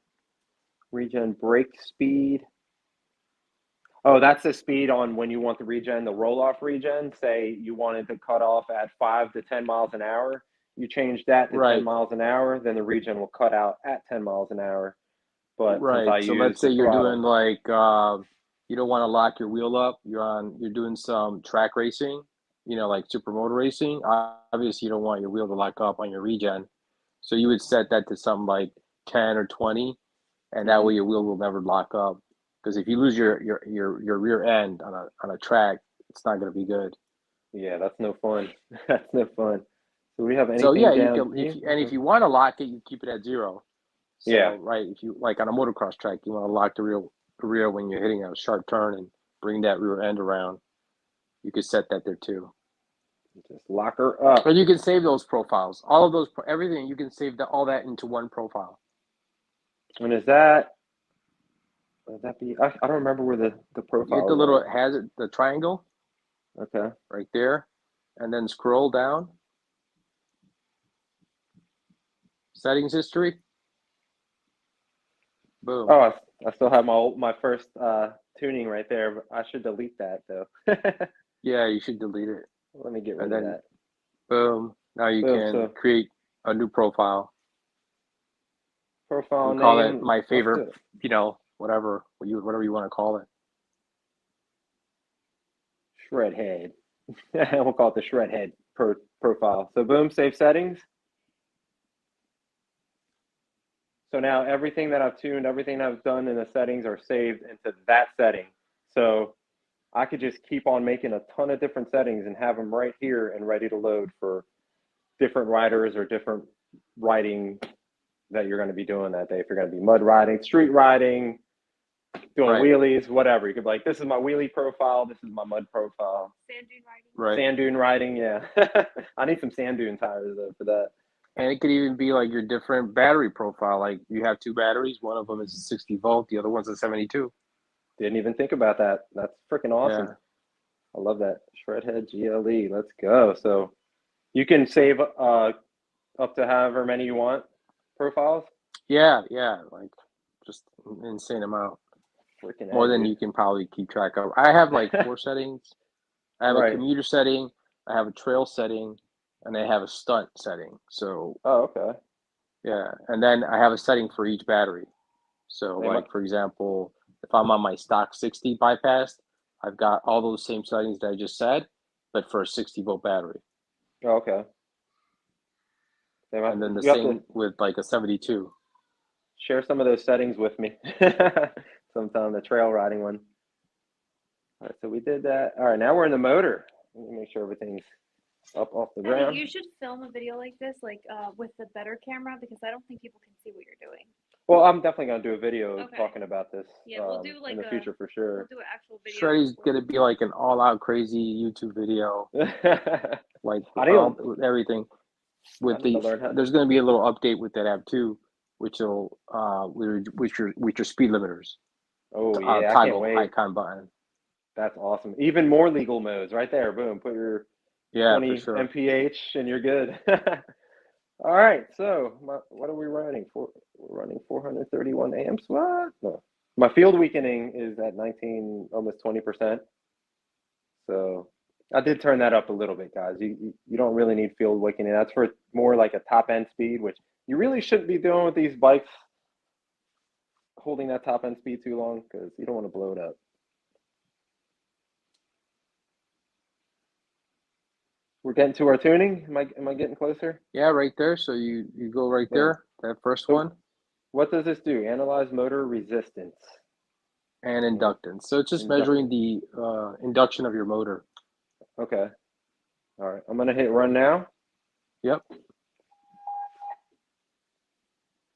Regen brake speed. Oh, that's the speed on when you want the regen, the roll-off regen. Say you wanted to cut off at 5 to 10 miles an hour. You change that to 10 miles an hour, then the regen will cut out at 10 miles an hour. But so let's say you're doing like you don't want to lock your wheel up. You're doing some track racing, like supermoto racing. Obviously, you don't want your wheel to lock up on your regen. So you would set that to something like 10 or 20, and that way your wheel will never lock up. Because if you lose your rear end on a track, it's not going to be good. Yeah, that's no fun. That's no fun. So we have anything So yeah, down if you want to lock it, you keep it at 0. So, right. If you like on a motocross track, you want to lock the rear when you're hitting a sharp turn and bring that rear end around. You could set that there too. Just lock her up. But you can save those profiles. All of those, everything, you can save all that into one profile. And is that, would that be, I don't remember where the profile You hit the little, it has it, the triangle. Okay. Right there. And then scroll down. Settings history. Boom. Oh, I still have my first tuning right there, but I should delete that though. Yeah, you should delete it. Let me get rid of that. Boom. Now you can create a new profile. Profile name. Call it my favorite, you know, whatever you want to call it. Shred head. We'll call it the shred head profile. So boom, save settings. So now everything that I've tuned, everything I've done in the settings are saved into that setting. So I could just keep on making a ton of different settings and have them right here and ready to load for different riders or different riding that you're going to be doing that day. If you're going to be mud riding, street riding, doing wheelies, whatever. You could be like, this is my wheelie profile. This is my mud profile. Sand dune riding. Right. Sand dune riding, yeah. I need some sand dune tires though for that. And it could even be like your different battery profile. Like you have two batteries. One of them is a 60 volt. The other one's a 72. Didn't even think about that. That's freaking awesome. Yeah. I love that. Shredhead GLE. Let's go. So you can save up to however many you want profiles. Yeah, like just an insane amount. Freaking more than you can probably keep track of. I have like 4 settings. I have a commuter setting, I have a trail setting, and I have a stunt setting. So okay. Yeah, and then I have a setting for each battery. So like for example, if I'm on my stock 60 bypassed, I've got all those same settings that I just said, but for a 60 volt battery. Okay. And then the same with like a 72. Share some of those settings with me sometime, the trail riding one. All right, so we did that. All right, now we're in the motor. Let me make sure everything's up off the ground. You should film a video like this, like with the better camera, because I don't think people can see what you're doing. Well, I'm definitely going to do a video talking about this we'll do like in the future for sure. We'll do an actual video. Shreddie's going to be like an all-out crazy YouTube video. Like everything. With there's going to be a little update with that app too, which will with your speed limiters. Oh yeah, I can't wait. Icon button. That's awesome. Even more legal modes right there. Boom. Put your 20 mph and you're good. All right. So what are we running for? We're running 431 amps. What? No. My field weakening is at 19, almost 20%. So I did turn that up a little bit, guys. You don't really need field weakening. That's for more like a top end speed, which you really shouldn't be doing with these bikes, holding that top end speed too long, because you don't want to blow it up. We're getting to our tuning. Am I getting closer? Yeah, right there. So you go right there, that first one. What does this do? Analyze motor resistance and inductance. So it's just measuring the induction of your motor. Okay. All right. I'm going to hit run now. Yep.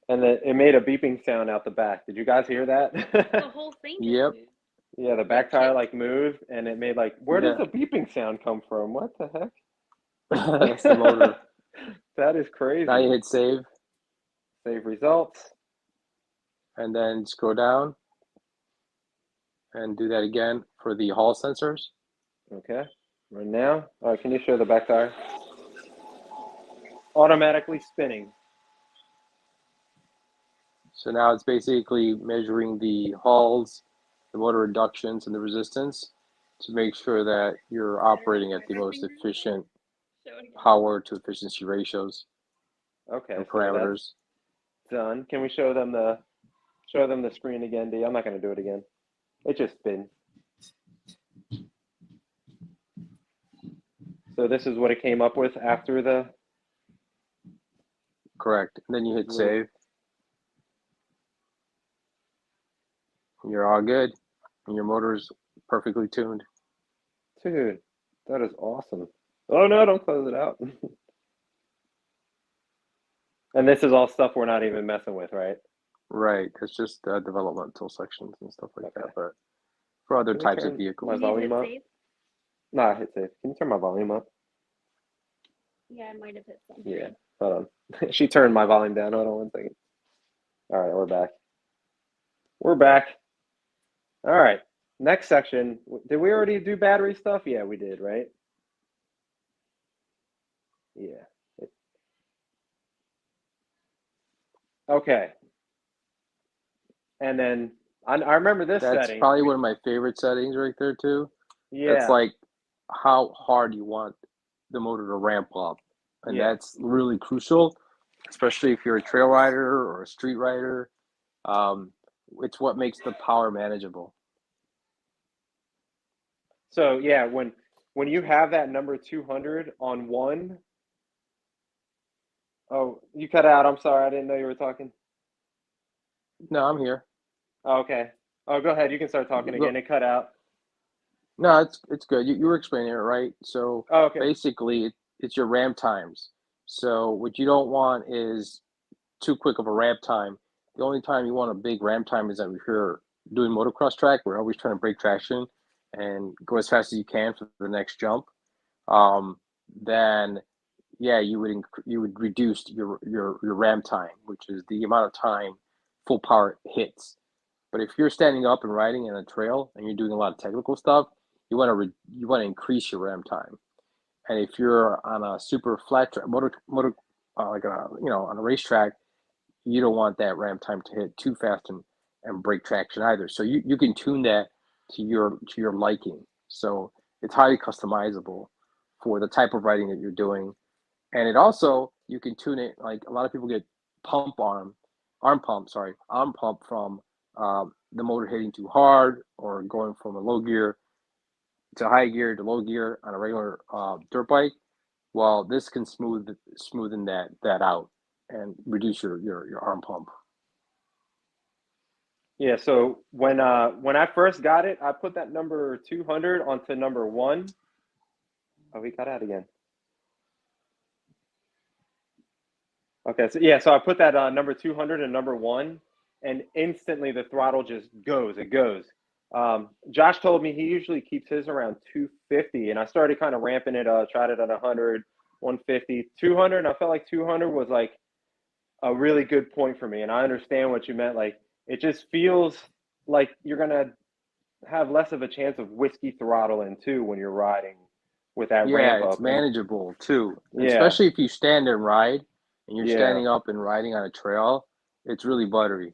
And it made a beeping sound out the back. Did you guys hear that? The whole thing just moved. Yeah, the back tire like moved and it made like, where does the beeping sound come from? What the heck? That's the motor. That is crazy. Now you hit save. Save results. And then scroll down and do that again for the hall sensors. Okay. Right now. All right, can you show the back tire? Automatically spinning. So now it's basically measuring the hulls, the motor inductions, and the resistance to make sure that you're operating at the most efficient power to efficiency ratios. Okay. And parameters. So done. Can we show them the screen again, D? I'm not going to do it again. It just spins. So this is what it came up with after the. Correct. And then you hit save. You're all good. And your motor's perfectly tuned. Dude, that is awesome. Oh no, don't close it out. And this is all stuff we're not even messing with, right? Right. It's just developmental sections and stuff like that. But for other types of vehicles. My volume up? No, I hit save. Can you turn my volume up? Yeah, I might have hit something. Yeah, hold on. She turned my volume down. Hold on 1 second. All right, we're back. We're back. All right, next section. Did we already do battery stuff? Yeah, we did, right? Yeah. Okay. And then I remember this That's setting. probably one of my favorite settings right there too. Yeah. That's like how hard you want the motor to ramp up. And Yeah. that's really crucial, especially if you're a trail rider or a street rider. It's what makes the power manageable. So yeah, when you have that number 200 on one, oh, you cut out. I'm sorry, I didn't know you were talking. No, I'm here. Oh, okay. Oh, go ahead. You can start talking again. It cut out. No, it's good. You were explaining it right. So okay. Basically, it's your ramp times. So what you don't want is too quick of a ramp time. The only time you want a big ramp time is that if you're doing motocross track, we're always trying to break traction and go as fast as you can for the next jump. Then yeah, you would reduce your ramp time, which is the amount of time full power hits. But if you're standing up and riding in a trail and you're doing a lot of technical stuff, you want to increase your ramp time. And if you're on a super flat track, like on a racetrack, you don't want that ramp time to hit too fast and break traction either. So you can tune that to your liking. So it's highly customizable for the type of riding that you're doing. And it also, you can tune it, like a lot of people get arm pump from the motor hitting too hard or going from a low gear to high gear to low gear on a regular dirt bike. Well, this can smoothen that out and reduce your arm pump. Yeah, so when I first got it, I put that number 200 onto number 1. Oh, we got out again. Okay, so yeah, so I put that number 200 and number 1, and instantly the throttle just goes. It goes. Josh told me he usually keeps his around 250, and I started kind of ramping it up, tried it at 100, 150, 200, and I felt like 200 was like a really good point for me. And I understand what you meant. Like, it just feels like you're going to have less of a chance of whiskey throttling too when you're riding with that ramp up. Yeah, it's manageable too. Yeah. Especially if you stand and ride and you're Yeah. standing up and riding on a trail, it's really buttery.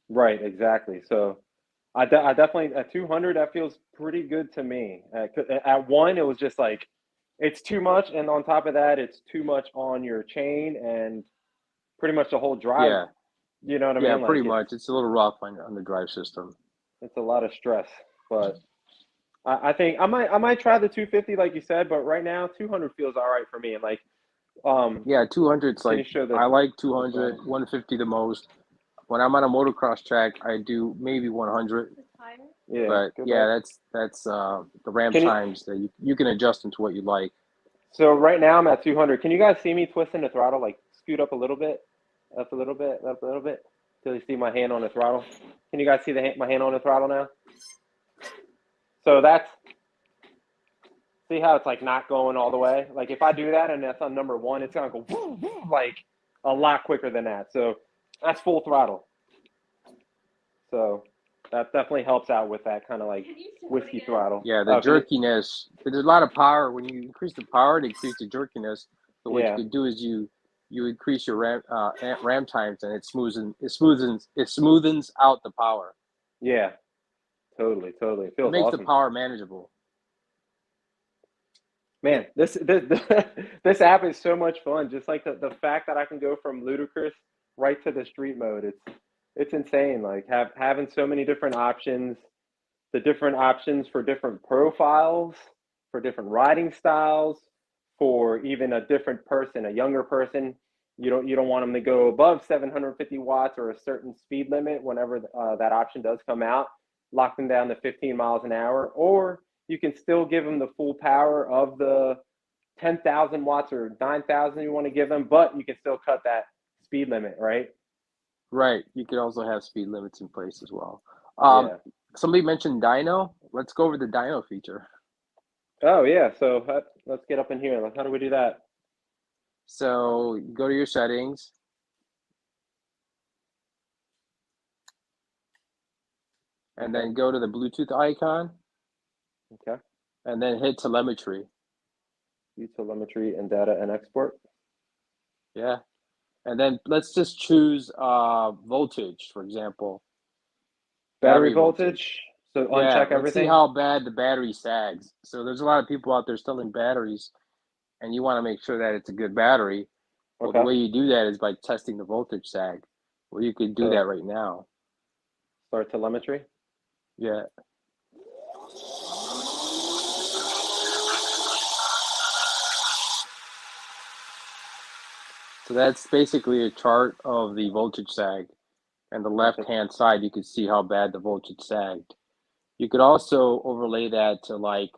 Right, exactly. So I definitely, at 200, that feels pretty good to me. At 1, it was just like, it's too much. And on top of that, it's too much on your chain and pretty much the whole drive. Yeah. You know what I Yeah, mean? pretty much. It's a little rough on the drive system. It's a lot of stress, but I think I might try the 250 like you said, but right now 200 feels all right for me. And like, yeah, 200's like, I like 200, 150 the most. When I'm on a motocross track, I do maybe 100. Yeah, but yeah, that's the ramp times that you can adjust into what you like. So right now I'm at 200. Can you guys see me twisting the throttle, like scoot up a little bit, up a little bit, up a little bit, till you see my hand on the throttle? Can you guys see my hand on the throttle now? So that's, see how it's like not going all the way? Like if I do that and that's on number 1, it's gonna go woo, woo, like a lot quicker than that. So that's full throttle. So that definitely helps out with that kind of like whiskey throttle. Yeah, the jerkiness. There's a lot of power. When you increase the power, it increases the jerkiness. So what you can do is you increase your ram times, and it smoothens out the power. Yeah, totally. It feels It makes awesome. the power manageable. Man, this app is so much fun. Just like the fact that I can go from ludicrous right to the street mode. It's insane. Like having so many different options, the different options for different profiles, for different riding styles, for even a different person, a younger person. You don't want them to go above 750 watts or a certain speed limit whenever that option does come out. Lock them down to 15 miles an hour, or you can still give them the full power of the 10,000 watts or 9,000 you want to give them, but you can still cut that speed limit, right? Right. You could also have speed limits in place as well. Yeah. Somebody mentioned dyno. Let's go over the dyno feature. Oh, yeah. So let's get up in here. How do we do that? So go to your settings. And then go to the Bluetooth icon. Okay. And then hit telemetry. View telemetry and data and export. Yeah. And then let's just choose voltage, for example. Battery voltage. So uncheck everything. Let's see how bad the battery sags. So there's a lot of people out there selling batteries, and you want to make sure that it's a good battery. Well, the way you do that is by testing the voltage sag. Well, you could do that right now. Start telemetry. Yeah. So that's basically a chart of the voltage sag. And the left-hand side, you can see how bad the voltage sagged. You could also overlay that to like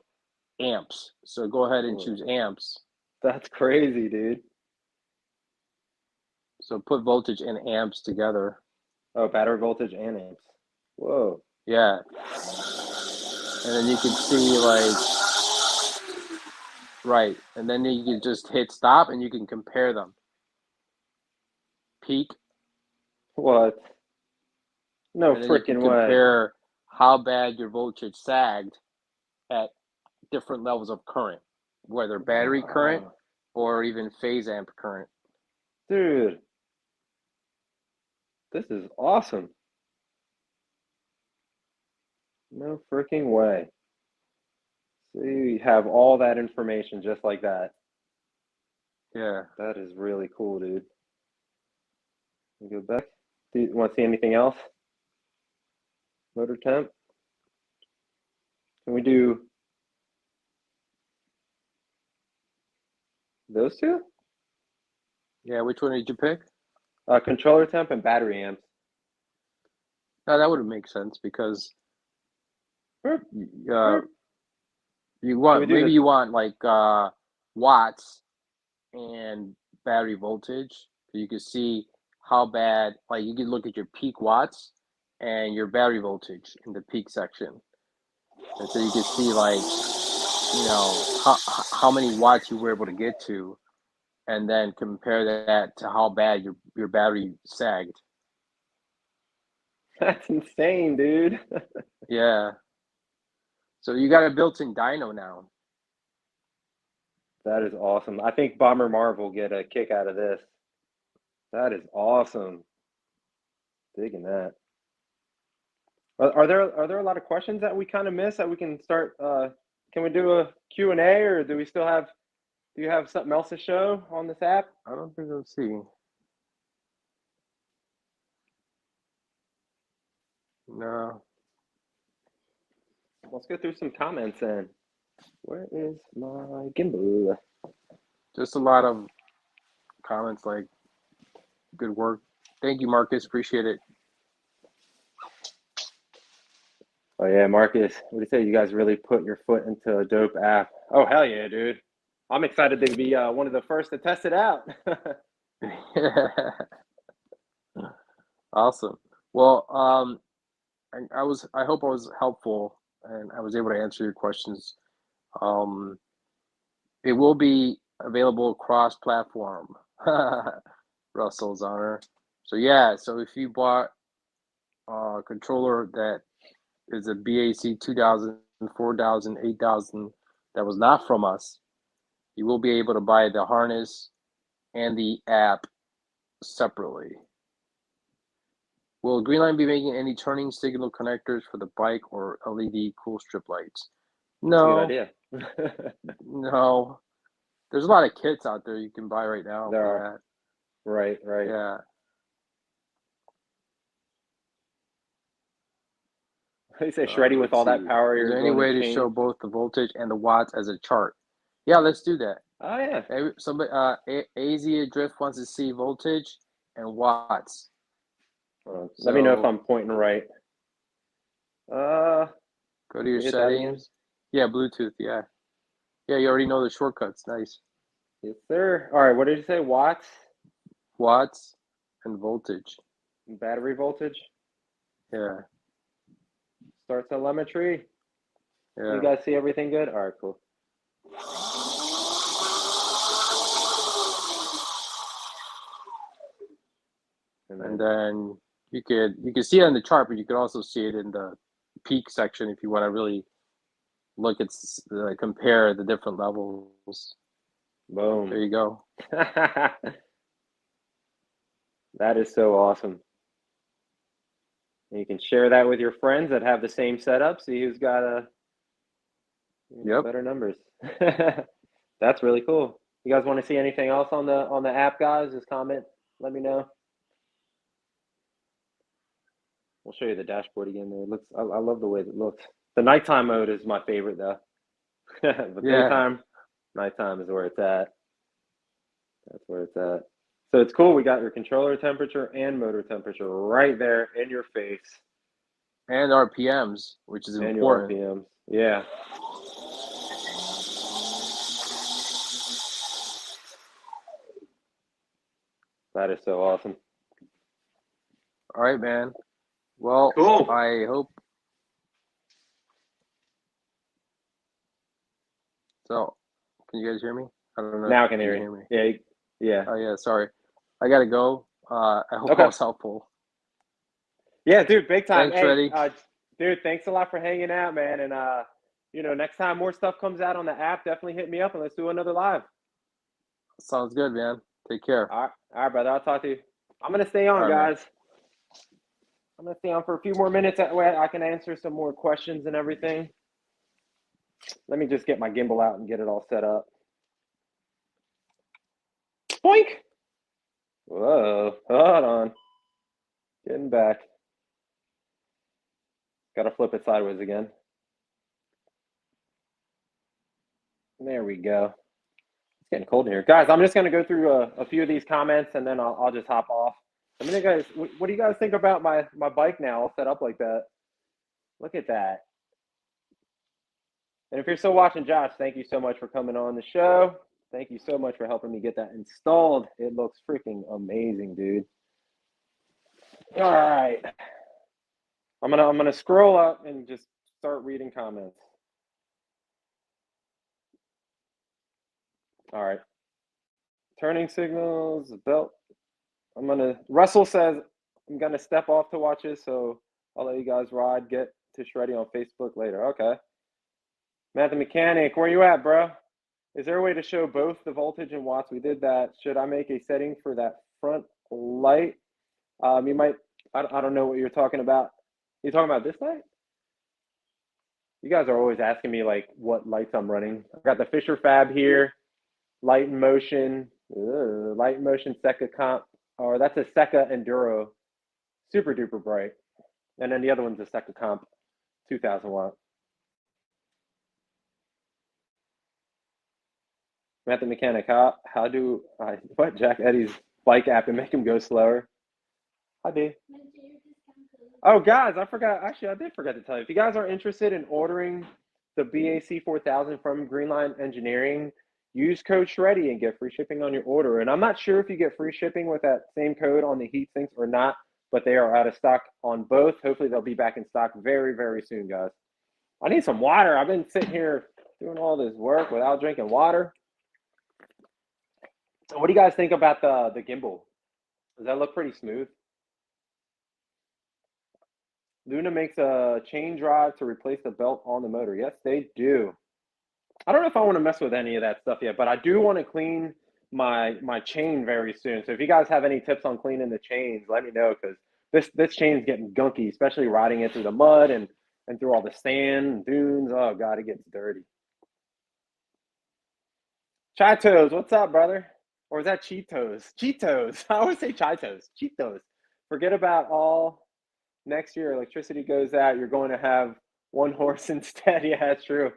amps. So go ahead and choose amps. That's crazy, dude. So put voltage and amps together. Oh, battery voltage and amps. Whoa. Yeah. And then you can see like, right. And then you can just hit stop and you can compare them. Peak. What? No freaking way. Compare how bad your voltage sagged at different levels of current, whether battery current or even phase amp current. Dude, this is awesome. No freaking way. So you have all that information just like that. Yeah. That is really cool, dude. Go back. Do you want to see anything else? Motor temp. Can we do those two? Yeah, which one did you pick? Controller temp and battery amps. No, that wouldn't make sense because you want you want like watts and battery voltage. So you can see how bad, like you can look at your peak watts and your battery voltage in the peak section. And so you can see like, you know, how many watts you were able to get to, and then compare that to how bad your battery sagged. That's insane, dude. Yeah. So you got a built-in dyno now. That is awesome. I think Bomber Marv will get a kick out of this. That is awesome. Digging that. Are there a lot of questions that we kind of missed that we can start? Can we do a Q&A, or do you have something else to show on this app? I don't think I'll see. No. Let's go through some comments then. Where is my gimbal? Just a lot of comments like, good work. Thank you, Marcus. Appreciate it. Oh yeah, Marcus, what do you say? You guys really put your foot into a dope app. Oh hell yeah, dude! I'm excited to be one of the first to test it out. Awesome. Well, I hope I was helpful and I was able to answer your questions. It will be available across platform. Russell's honor. So yeah, so if you bought a controller that is a BAC4000, 4000, 8000 that was not from us, you will be able to buy the harness and the app separately. Will Greenline be making any turning signal connectors for the bike or LED cool strip lights? No. That's a good idea. No. There's a lot of kits out there you can buy right now. There are. That. Right. Yeah. You say Shreddie with all that power. Is there any way to show both the voltage and the watts as a chart? Yeah, let's do that. Oh yeah. Somebody, ASI Drift wants to see voltage and watts. Let me know if I'm pointing right. Go to your settings. Yeah, Bluetooth. Yeah. Yeah, you already know the shortcuts. Nice. Yes, sir. All right. What did you say? Watts? Watts and voltage. Battery voltage? Yeah. Start telemetry. Yeah. You guys see everything good? All right, cool. And then you could see it on the chart, but you could also see it in the peak section if you want to really look at compare the different levels. Boom. There you go. That is so awesome. And you can share that with your friends that have the same setup. See who's got better numbers. That's really cool. You guys want to see anything else on the app, guys? Just comment. Let me know. We'll show you the dashboard again. There, it looks. I love the way it looks. The nighttime mode is my favorite, though. But daytime, nighttime is where it's at. That's where it's at. So it's cool. We got your controller temperature and motor temperature right there in your face. And RPMs, which is important. And your RPMs, yeah. That is so awesome. All right, man. Well, cool. I hope. So, can you guys hear me? I don't know. Now I can hear you. Yeah, yeah. Oh yeah, sorry. I gotta go. I hope that was helpful. Yeah, dude, big time. Thanks, Shreddie. Dude, thanks a lot for hanging out, man. And you know, next time more stuff comes out on the app, definitely hit me up and let's do another live. Sounds good, man. Take care. All right, brother. I'll talk to you. I'm gonna stay on, guys. Man. I'm gonna stay on for a few more minutes. That way I can answer some more questions and everything. Let me just get my gimbal out and get it all set up. Boink! Whoa, hold on. Getting back. Gotta flip it sideways again. There we go. It's getting cold in here. Guys, I'm just gonna go through a few of these comments and then I'll just hop off. I mean, guys, what do you guys think about my bike now all set up like that? Look at that. And if you're still watching, Josh, thank you so much for coming on the show. Thank you so much for helping me get that installed. It looks freaking amazing, dude. All right. I'm gonna scroll up and just start reading comments. All right. Turning signals, belt. Russell says, I'm gonna step off to watch this, so I'll let you guys ride. Get to Shreddie on Facebook later. Okay. Matt the Mechanic, where you at, bro? Is there a way to show both the voltage and watts? We did that. Should I make a setting for that front light? You might, I don't know what you're talking about. You talking about this light? You guys are always asking me like what lights I'm running. I've got the Fisher Fab here, light in motion, Seca comp, or that's a Seca Enduro, super duper bright. And then the other one's a Seca comp, 2000 watt. Matt the Mechanic, how do I Jack Eddie's bike app and make him go slower? I do. Oh, guys, I forgot. Actually, I did forget to tell you. If you guys are interested in ordering the BAC4000 from Greenline Engineering, use code Shreddie and get free shipping on your order. And I'm not sure if you get free shipping with that same code on the Heatsinks or not, but they are out of stock on both. Hopefully, they'll be back in stock very, very soon, guys. I need some water. I've been sitting here doing all this work without drinking water. So what do you guys think about the gimbal? Does that look pretty smooth? Luna makes a chain drive to replace the belt on the motor. Yes, they do. I don't know if I want to mess with any of that stuff yet, but I do want to clean my chain very soon. So if you guys have any tips on cleaning the chains, let me know, because this chain's getting gunky, especially riding it through the mud and through all the sand and dunes. Oh God, it gets dirty. Chai Toes, what's up, brother? Or is that Cheetos? Cheetos. I always say Chai Toes. Cheetos. Forget about all. Next year, electricity goes out. You're going to have one horse instead. Yeah, that's true.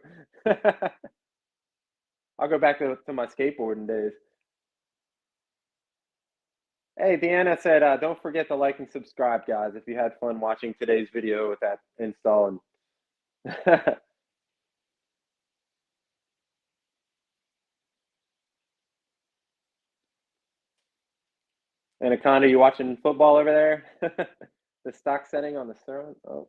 I'll go back to my skateboarding days. Hey, Deanna said, don't forget to like and subscribe, guys, if you had fun watching today's video with that install. Anaconda, you watching football over there? The stock setting on the SUR RON? Oh.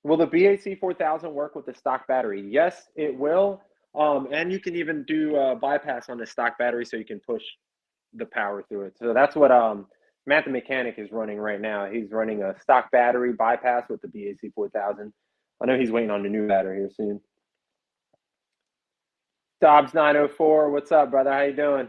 Will the BAC4000 work with the stock battery? Yes, it will. And you can even do bypass on the stock battery, so you can push the power through it. So that's what Matt the Mechanic is running right now. He's running a stock battery bypass with the BAC4000. I know he's waiting on the new battery here soon. Dobbs 904, what's up, brother? How you doing?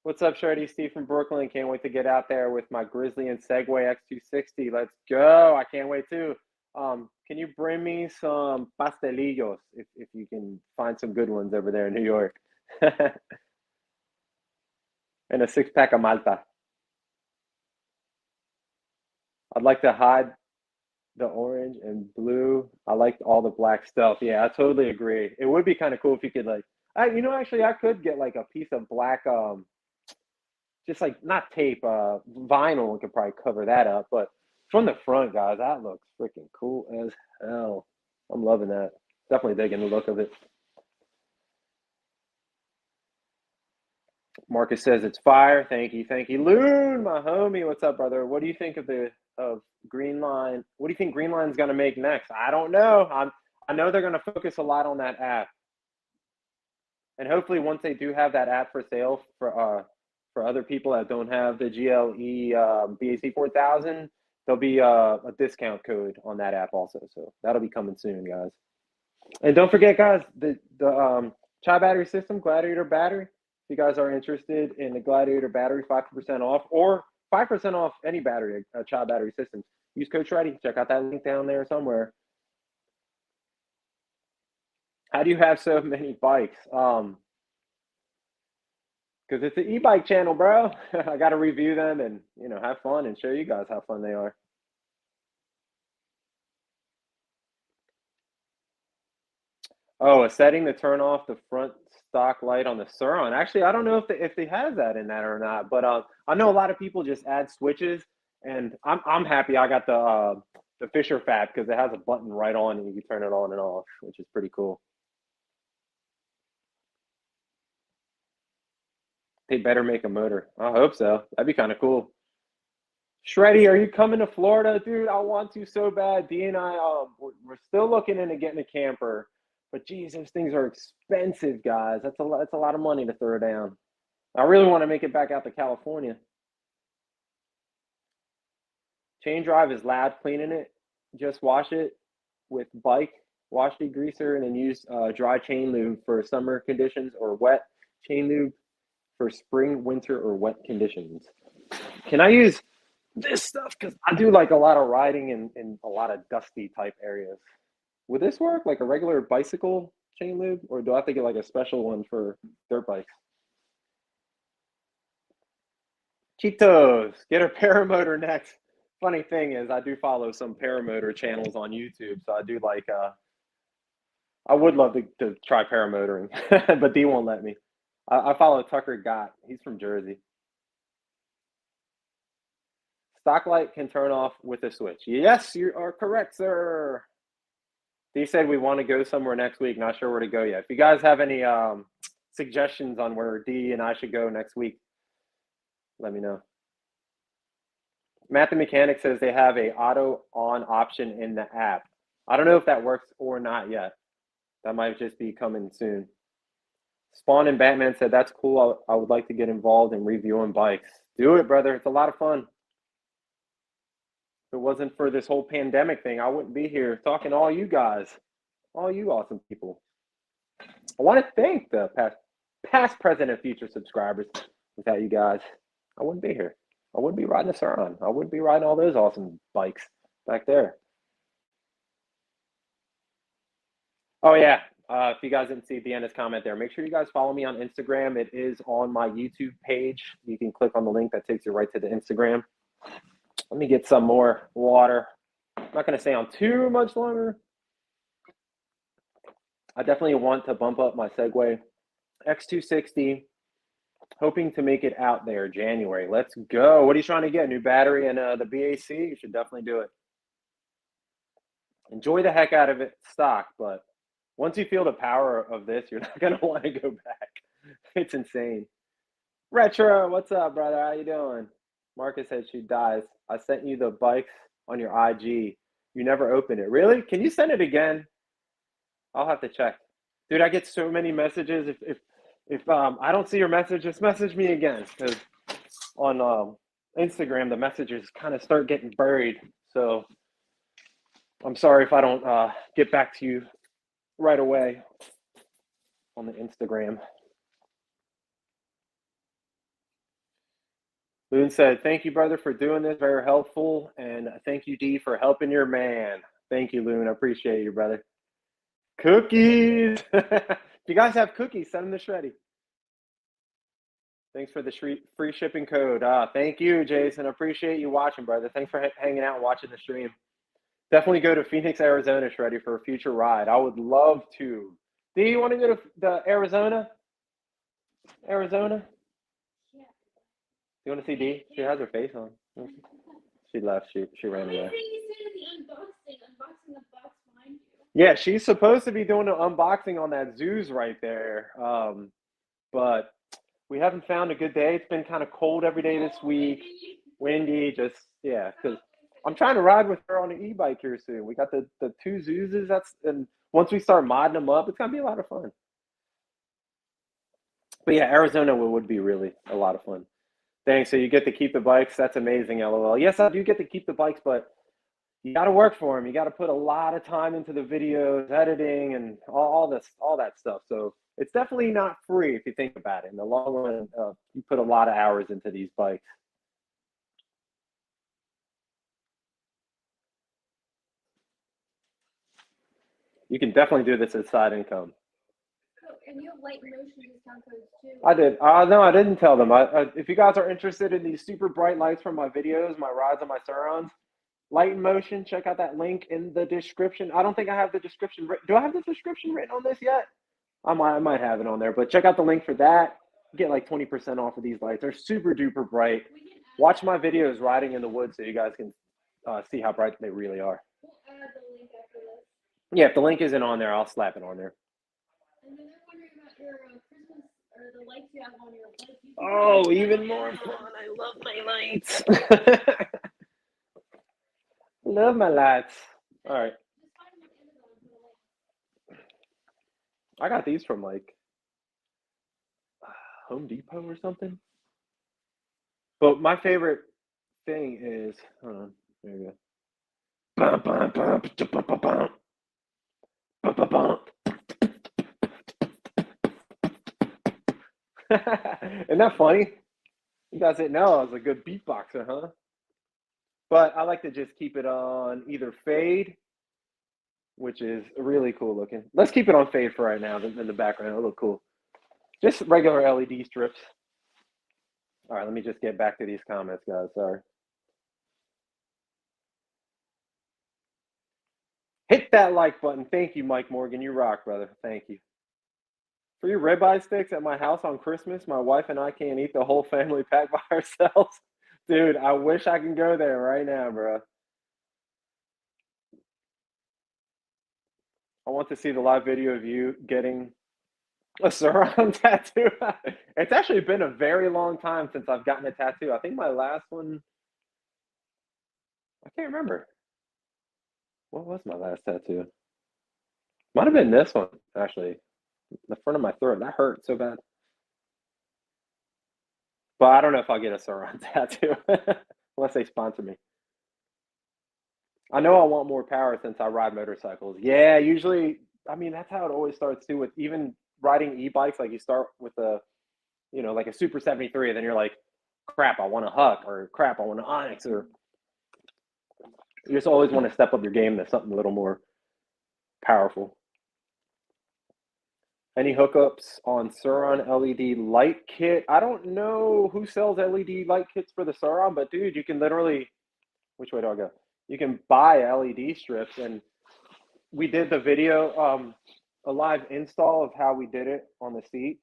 What's up, Shreddie? Steve from Brooklyn. Can't wait to get out there with my Grizzly and Segway X260. Let's go. I can't wait too. Can you bring me some pastelillos if you can find some good ones over there in New York? And a 6-pack of Malta. I'd like to hide the orange and blue. I like all the black stuff. Yeah, I totally agree. It would be kind of cool if you could like, actually I could get like a piece of black, just like not tape, vinyl. We could probably cover that up. But from the front, guys, that looks freaking cool as hell. I'm loving that. Definitely digging the look of it. Marcus says it's fire. Thank you, thank you. Loon, my homie, what's up, brother? What do you think of Greenline? What do you think Greenline's gonna make next? I don't know. I know they're gonna focus a lot on that app, and hopefully once they do have that app for sale for other people that don't have the GLE BAC4000, there'll be a discount code on that app also. So that'll be coming soon, guys. And don't forget, guys, the Chai battery system, Gladiator battery. If you guys are interested in the Gladiator battery, 5% off, or 5% off any battery, Chai battery systems. Use code Shreddie. Check out that link down there somewhere. How do you have so many bikes? Because it's an e-bike channel, bro. I got to review them and have fun and show you guys how fun they are. Oh, a setting to turn off the front stock light on the SUR RON. Actually, I don't know if they have that in that or not, but I know a lot of people just add switches, and I'm happy I got the Fisher Fab because it has a button right on and you can turn it on and off, which is pretty cool. They better make a motor. I hope so. That'd be kind of cool. Shreddie, are you coming to Florida, dude? I want to so bad. D and I, we're still looking into getting a camper. But geez, those things are expensive, guys. That's a lot of money to throw down. I really want to make it back out to California. Chain drive is loud. Cleaning it, just wash it with bike wash degreaser, and then use dry chain lube for summer conditions, or wet chain lube for spring, winter, or wet conditions. Can I use this stuff? Because I do like a lot of riding in a lot of dusty type areas. Would this work like a regular bicycle chain lube, or do I have to get like a special one for dirt bikes? Cheetos, get a paramotor next. Funny thing is, I do follow some paramotor channels on YouTube, so I do like, I would love to try paramotoring, but D won't let me. I follow Tucker Gott. He's from Jersey. Stock light can turn off with a switch. Yes, you are correct, sir. D said we want to go somewhere next week. Not sure where to go yet. If you guys have any suggestions on where D and I should go next week, let me know. Matt the Mechanic says they have a auto on option in the app. I don't know if that works or not yet. That might just be coming soon. Spawn and Batman said, that's cool. I would like to get involved in reviewing bikes. Do it, brother. It's a lot of fun. If it wasn't for this whole pandemic thing, I wouldn't be here talking to all you guys, all you awesome people. I want to thank the past, present, and future subscribers. Without you guys, I wouldn't be here. I wouldn't be riding a SUR RON. I wouldn't be riding all those awesome bikes back there. Oh, yeah. If you guys didn't see the end of this comment there, make sure you guys follow me on Instagram. It is on my YouTube page. You can click on the link that takes you right to the Instagram. Let me get some more water. I'm not going to stay on too much longer. I definitely want to bump up my Segway X260. Hoping to make it out there January. Let's go. What are you trying to get? New battery and the BAC? You should definitely do it. Enjoy the heck out of it stock, but once you feel the power of this, you're not going to want to go back. It's insane. Retro, what's up, brother? How you doing? Marcus said she dies. I sent you the bikes on your IG. You never opened it. Really? Can you send it again? I'll have to check. Dude, I get so many messages. If I don't see your message, just message me again, because on Instagram, the messages kind of start getting buried. So I'm sorry if I don't get back to you right away on the Instagram. Loon said, thank you, brother, for doing this. Very helpful. And thank you, D, for helping your man. Thank you, Loon. I appreciate you, brother. Cookies. If you guys have cookies, send them to Shreddie. Thanks for the free shipping code. Thank you, Jason. I appreciate you watching, brother. Thanks for hanging out and watching the stream. Definitely go to Phoenix, Arizona, Shreddie, for a future ride. I would love to. Do you want to go to the Arizona? Arizona? Yeah. You want to see D? She has her face on. She left. She ran away. Unboxing the box behind you. Yeah, she's supposed to be doing an unboxing on that Zeus right there. But we haven't found a good day. It's been kind of cold every day this week. Windy, just, yeah, because I'm trying to ride with her on an e-bike here soon. We got the two Zeuses. And once we start modding them up, it's going to be a lot of fun. But yeah, Arizona would be really a lot of fun. Thanks. So you get to keep the bikes. That's amazing, LOL. Yes, I do get to keep the bikes, but you got to work for them. You got to put a lot of time into the videos, editing, and all that stuff. So it's definitely not free if you think about it. In the long run, you put a lot of hours into these bikes. You can definitely do this as side income. And you have light motion discount codes too. I did. No, I didn't tell them. If you guys are interested in these super bright lights from my videos, my rides on my SUR RONs, Light in Motion, check out that link in the description. I don't think I have the description written. Do I have the description written on this yet? I might have it on there, but check out the link for that. Get like 20% off of these lights. They're super duper bright. Watch my videos riding in the woods so you guys can see how bright they really are. We'll add the link after this. Yeah, if the link isn't on there, I'll slap it on there. And then they're wondering about your Christmas or the lights you have on your bike. Oh, even more fun. I love my lights. Love my lights. All right. I got these from like Home Depot or something. But my favorite thing is, hold on, there you go. Isn't that funny? You guys didn't know I was a good beatboxer, huh? But I like to just keep it on either fade, which is really cool looking. Let's keep it on fade for right now in the background. It'll look cool. Just regular LED strips. All right, let me just get back to these comments, guys. Sorry. Hit that like button. Thank you, Mike Morgan. You rock, brother. Thank you. Free ribeye sticks at my house on Christmas. My wife and I can't eat the whole family pack by ourselves. Dude, I wish I can go there right now, bro. I want to see the live video of you getting a SUR RON tattoo. It's actually been a very long time since I've gotten a tattoo. I think my last one, I can't remember. What was my last tattoo? Might have been this one, actually. The front of my throat. That hurt so bad. But I don't know if I'll get a SUR RON tattoo unless they sponsor me. I know I want more power since I ride motorcycles. Yeah, usually, I mean, that's how it always starts too, with even riding e-bikes. Like you start with a, you know, like a Super 73, and then you're like, crap, I want a Huck, or crap, I want an Onyx, or you just always want to step up your game to something a little more powerful. Any hookups on SUR RON LED light kit? I don't know who sells LED light kits for the SUR RON, but dude, you can literally, which way do I go? You can buy LED strips, and we did the video, a live install of how we did it on the seat.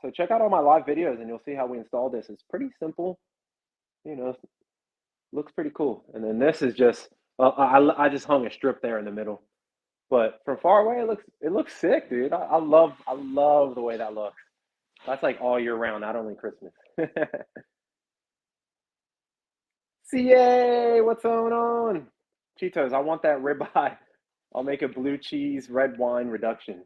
So check out all my live videos and you'll see how we installed this. It's pretty simple, you know, looks pretty cool. And then this is just, I just hung a strip there in the middle, but from far away, it looks sick, dude. I love the way that looks. That's like all year round, not only Christmas. CA, what's going on? Cheetos, I want that ribeye. I'll make a blue cheese red wine reduction.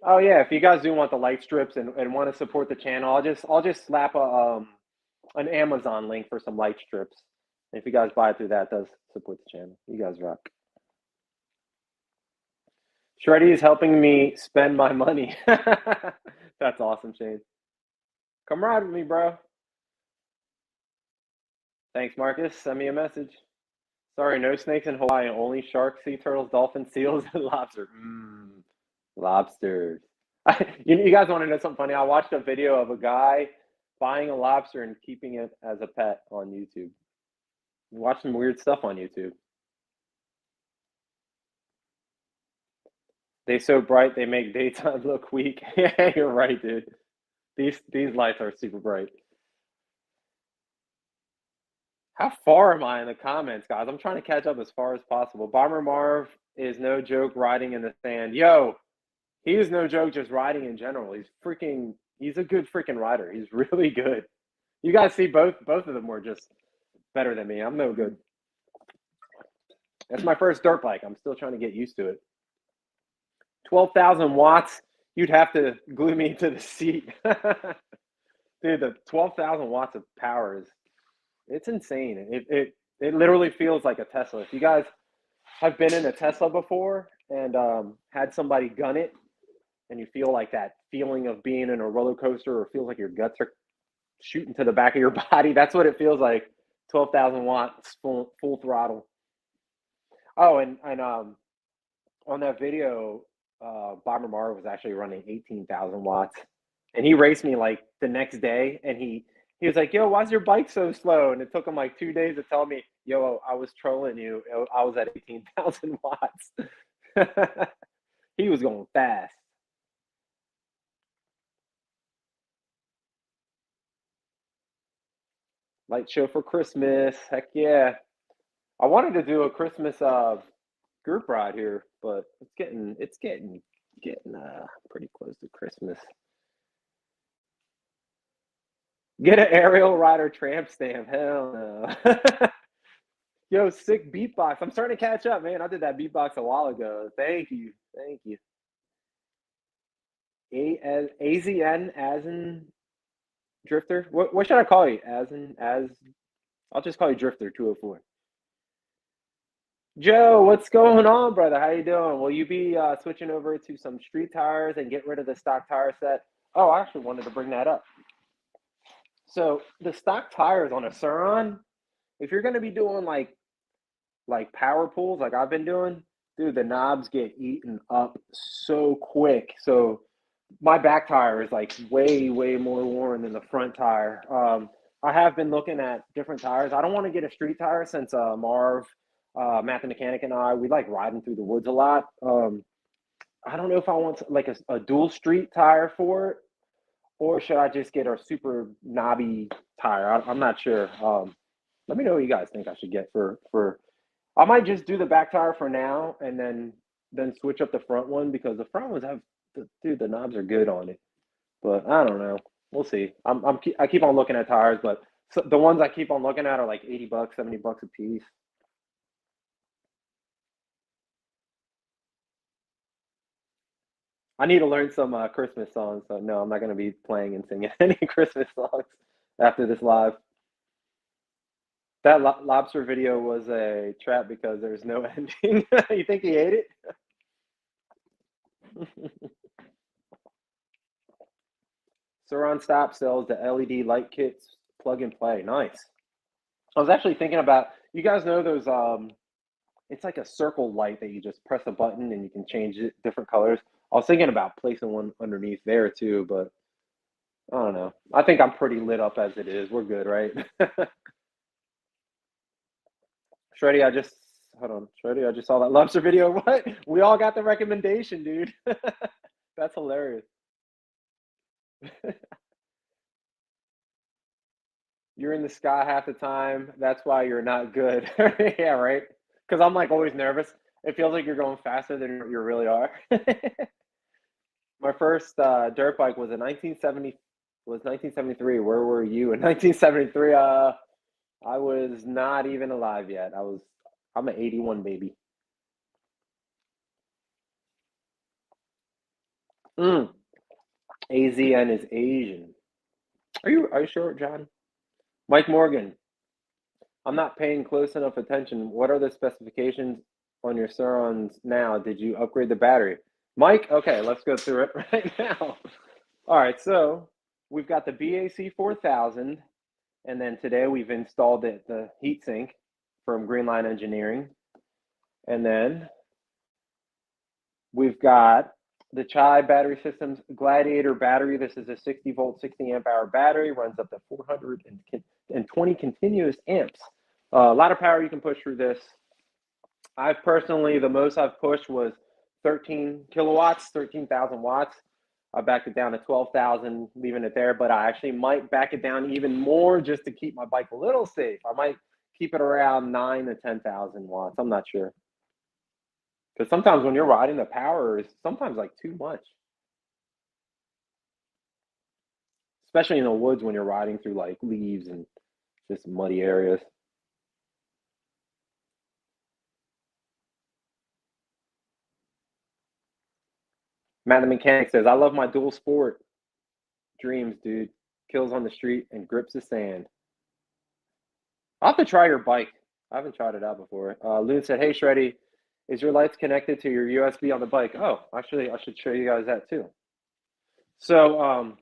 Oh yeah, if you guys do want the light strips and want to support the channel, I'll just slap an Amazon link for some light strips. If you guys buy it through that, it does support the channel. You guys rock. Shreddie is helping me spend my money. That's awesome, Shane. Come ride with me, bro. Thanks, Marcus. Send me a message. Sorry, no snakes in Hawaii. Only sharks, sea turtles, dolphins, seals, and lobsters. Lobsters. You guys want to know something funny? I watched a video of a guy buying a lobster and keeping it as a pet on YouTube. Watch some weird stuff on YouTube. They so bright they make daytime look weak. Yeah, you're right, dude. These lights are super bright. How far am I in the comments, guys? I'm trying to catch up as far as possible. Bomber Marv is no joke riding in the sand. Yo, he is no joke just riding in general. He's a good freaking rider. He's really good. You guys see both of them were just better than me. I'm no good. That's my first dirt bike. I'm still trying to get used to it. 12,000 watts. You'd have to glue me to the seat. Dude, the 12,000 watts of power it's insane. It literally feels like a Tesla. If you guys have been in a Tesla before and had somebody gun it, and you feel like that feeling of being in a roller coaster, or feels like your guts are shooting to the back of your body, that's what it feels like. 12,000 watts, full throttle. Oh, and on that video, Bomber Mar was actually running 18,000 watts, and he raced me like the next day, and he was like, yo, why's your bike so slow? And it took him like 2 days to tell me, yo, I was trolling you. I was at 18,000 watts. He was going fast. Light show for Christmas. Heck yeah. I wanted to do a Christmas group ride here, but it's getting pretty close to Christmas. Get an aerial rider tramp stamp. Hell no. Yo, sick beatbox. I'm starting to catch up, man. I did that beatbox a while ago. Thank you. AZN Drifter. What should I call you? I'll just call you Drifter 204. Joe, what's going on, brother? How you doing? Will you be switching over to some street tires and get rid of the stock tire set? Oh, I actually wanted to bring that up. So the stock tires on a SUR RON, if you're going to be doing like power pulls like I've been doing, dude, the knobs get eaten up so quick. So my back tire is like way more worn than the front tire. I have been looking at different tires. I don't want to get a street tire since Marv, Matt the Mechanic, and we like riding through the woods a lot. I don't know if I want like a dual street tire for it, or should I just get a super knobby tire? I'm not sure. Let me know what you guys think I should get for. I might just do the back tire for now, and then switch up the front one, because the front ones have, dude, the knobs are good on it. But I don't know. We'll see. I keep on looking at tires, but the ones I keep on looking at are like $80, $70 a piece. I need to learn some Christmas songs. So no, I'm not going to be playing and singing any Christmas songs after this live. That lobster video was a trap because there's no ending. You think he ate it? SUR RON Stop sells the LED light kits, plug and play. Nice. I was actually thinking about, you guys know those, it's like a circle light that you just press a button and you can change it different colors. I was thinking about placing one underneath there too, but I don't know. I think I'm pretty lit up as it is. We're good, right? Shreddie, Shreddie, I just saw that lobster video. What? We all got the recommendation, dude. That's hilarious. You're in the sky half the time. That's why you're not good. Yeah, right? Because I'm like always nervous. It feels like you're going faster than you really are. My first dirt bike was 1973. Where were you in 1973? I was not even alive yet. I'm an 81 baby. AZN is Asian. Are you sure, John? Mike Morgan. I'm not paying close enough attention. What are the specifications on your SUR RONs now? Did you upgrade the battery? Mike, okay, let's go through it right now. All right, so we've got the BAC4000, and then today we've installed the Heatsink from Greenline Engineering. And then we've got the Chai Battery Systems Gladiator battery. This is a 60 volt, 60 amp hour battery, runs up to 420 continuous amps. A lot of power you can push through this. I've personally, the most I've pushed was 13 kilowatts, 13,000 watts. I backed it down to 12,000, leaving it there, but I actually might back it down even more just to keep my bike a little safe. I might keep it around 9 to 10,000 watts. I'm not sure. Because sometimes when you're riding, the power is sometimes like too much. Especially in the woods when you're riding through like leaves and just muddy areas. Matt the Mechanic says, I love my dual sport dreams, dude. Kills on the street and grips the sand. I'll have to try your bike. I haven't tried it out before. Loon said, hey, Shreddie, is your lights connected to your USB on the bike? Oh, actually, I should show you guys that too. So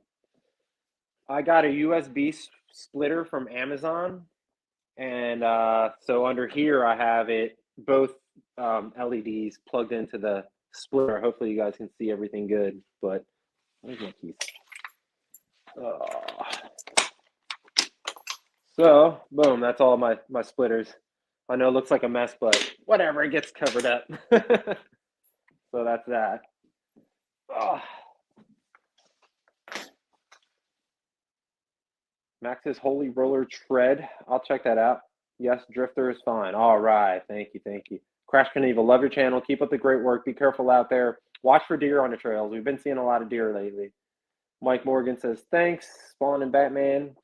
I got a USB splitter from Amazon. And so under here, I have it, both LEDs plugged into the splitter. Hopefully you guys can see everything good, but where's my keys? So boom, that's all my splitters. I know it looks like a mess, but whatever, it gets covered up. So that's that. Max's Holy Roller Tread. I'll check that out. Yes, Drifter is fine. All right, thank you, thank you. Crash Knievel, love your channel. Keep up the great work. Be careful out there. Watch for deer on the trails. We've been seeing a lot of deer lately. Mike Morgan says, thanks, Spawn and Batman.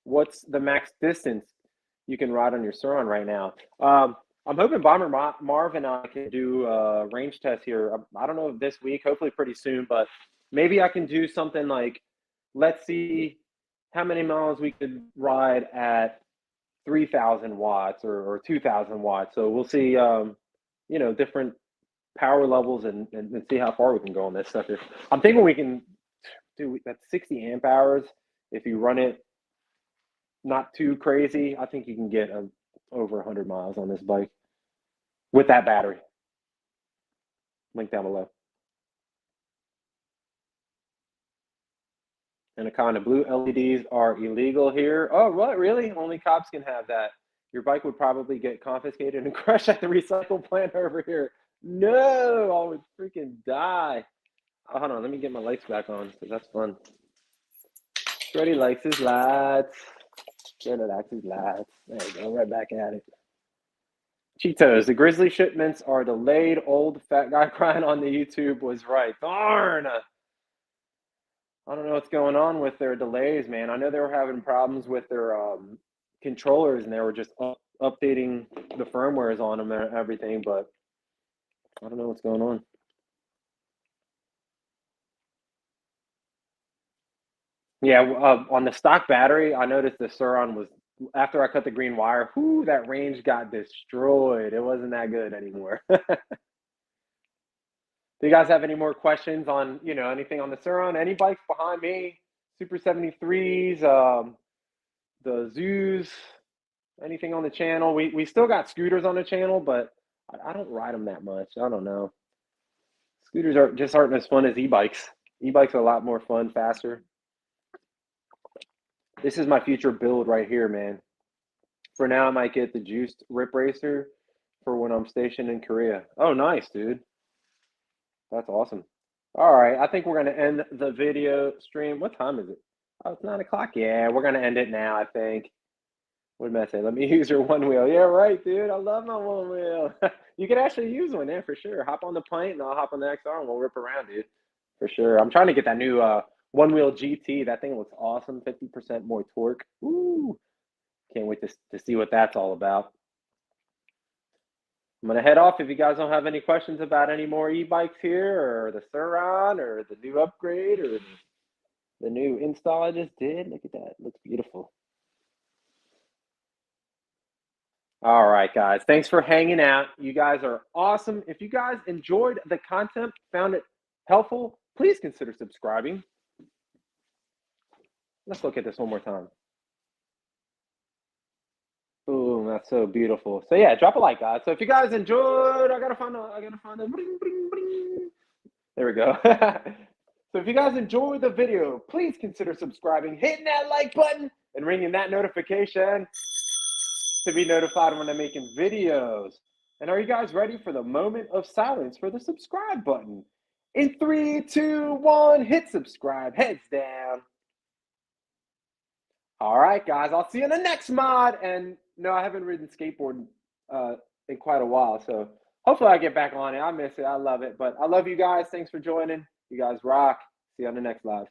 What's the max distance you can ride on your SUR RON right now? I'm hoping Bomber Marv and I can do a range test here. I don't know if this week, hopefully pretty soon, but maybe I can do something like, let's see how many miles we could ride at 3,000 watts or 2,000 watts. So we'll see, you know, different power levels and see how far we can go on this sucker. I'm thinking we can do that 60 amp hours. If you run it not too crazy, I think you can get over 100 miles on this bike with that battery. Link down below. And a kind of blue LEDs are illegal here. Oh, what? Really? Only cops can have that. Your bike would probably get confiscated and crushed at the recycle plant over here. No, I would freaking die. Oh, hold on, let me get my lights back on because that's fun. Shreddie likes his lights. Shreddie likes his lights. There you go, right back at it. Cheetos, the Grizzly shipments are delayed. Old fat guy crying on the YouTube was right. Darn. I don't know what's going on with their delays, man. I know they were having problems with their controllers and they were just updating the firmwares on them and everything, but I don't know what's going on. Yeah, on the stock battery, I noticed the SUR RON was, after I cut the green wire, whoo, that range got destroyed. It wasn't that good anymore. Do you guys have any more questions on, you know, anything on the SUR RON? Any bikes behind me? Super 73s, the Zoos, anything on the channel? We still got scooters on the channel, but I don't ride them that much. I don't know. Scooters aren't as fun as e-bikes. E-bikes are a lot more fun, faster. This is my future build right here, man. For now, I might get the juiced rip racer for when I'm stationed in Korea. Oh, nice, dude. That's awesome. All right, I think we're going to end the video stream. What time is it? Oh, it's 9 o'clock. Yeah, we're going to end it now, I think. What did I say? Let me use your one wheel. Yeah, right, dude. I love my one wheel. You can actually use one, yeah, for sure. Hop on the Pint and I'll hop on the XR and we'll rip around, dude. For sure. I'm trying to get that new one wheel GT. That thing looks awesome. 50% more torque. Woo! Can't wait to see what that's all about. I'm going to head off. If you guys don't have any questions about any more e-bikes here, or the SUR RON, or the new upgrade, or the new install I just did, look at that. It looks beautiful. All right, guys. Thanks for hanging out. You guys are awesome. If you guys enjoyed the content, found it helpful, please consider subscribing. Let's look at this one more time. Boom, that's so beautiful. So yeah, drop a like, guys. So if you guys enjoyed, I gotta find the bling, bling, bling. There we go. So if you guys enjoyed the video, please consider subscribing, hitting that like button, and ringing that notification to be notified when I'm making videos. And are you guys ready for the moment of silence for the subscribe button? In 3, 2, 1, hit subscribe, heads down. All right, guys, I'll see you in the next mod. And no, I haven't ridden skateboard in quite a while, so hopefully I get back on it. I miss it. I love it. But I love you guys. Thanks for joining. You guys rock. See you on the next live.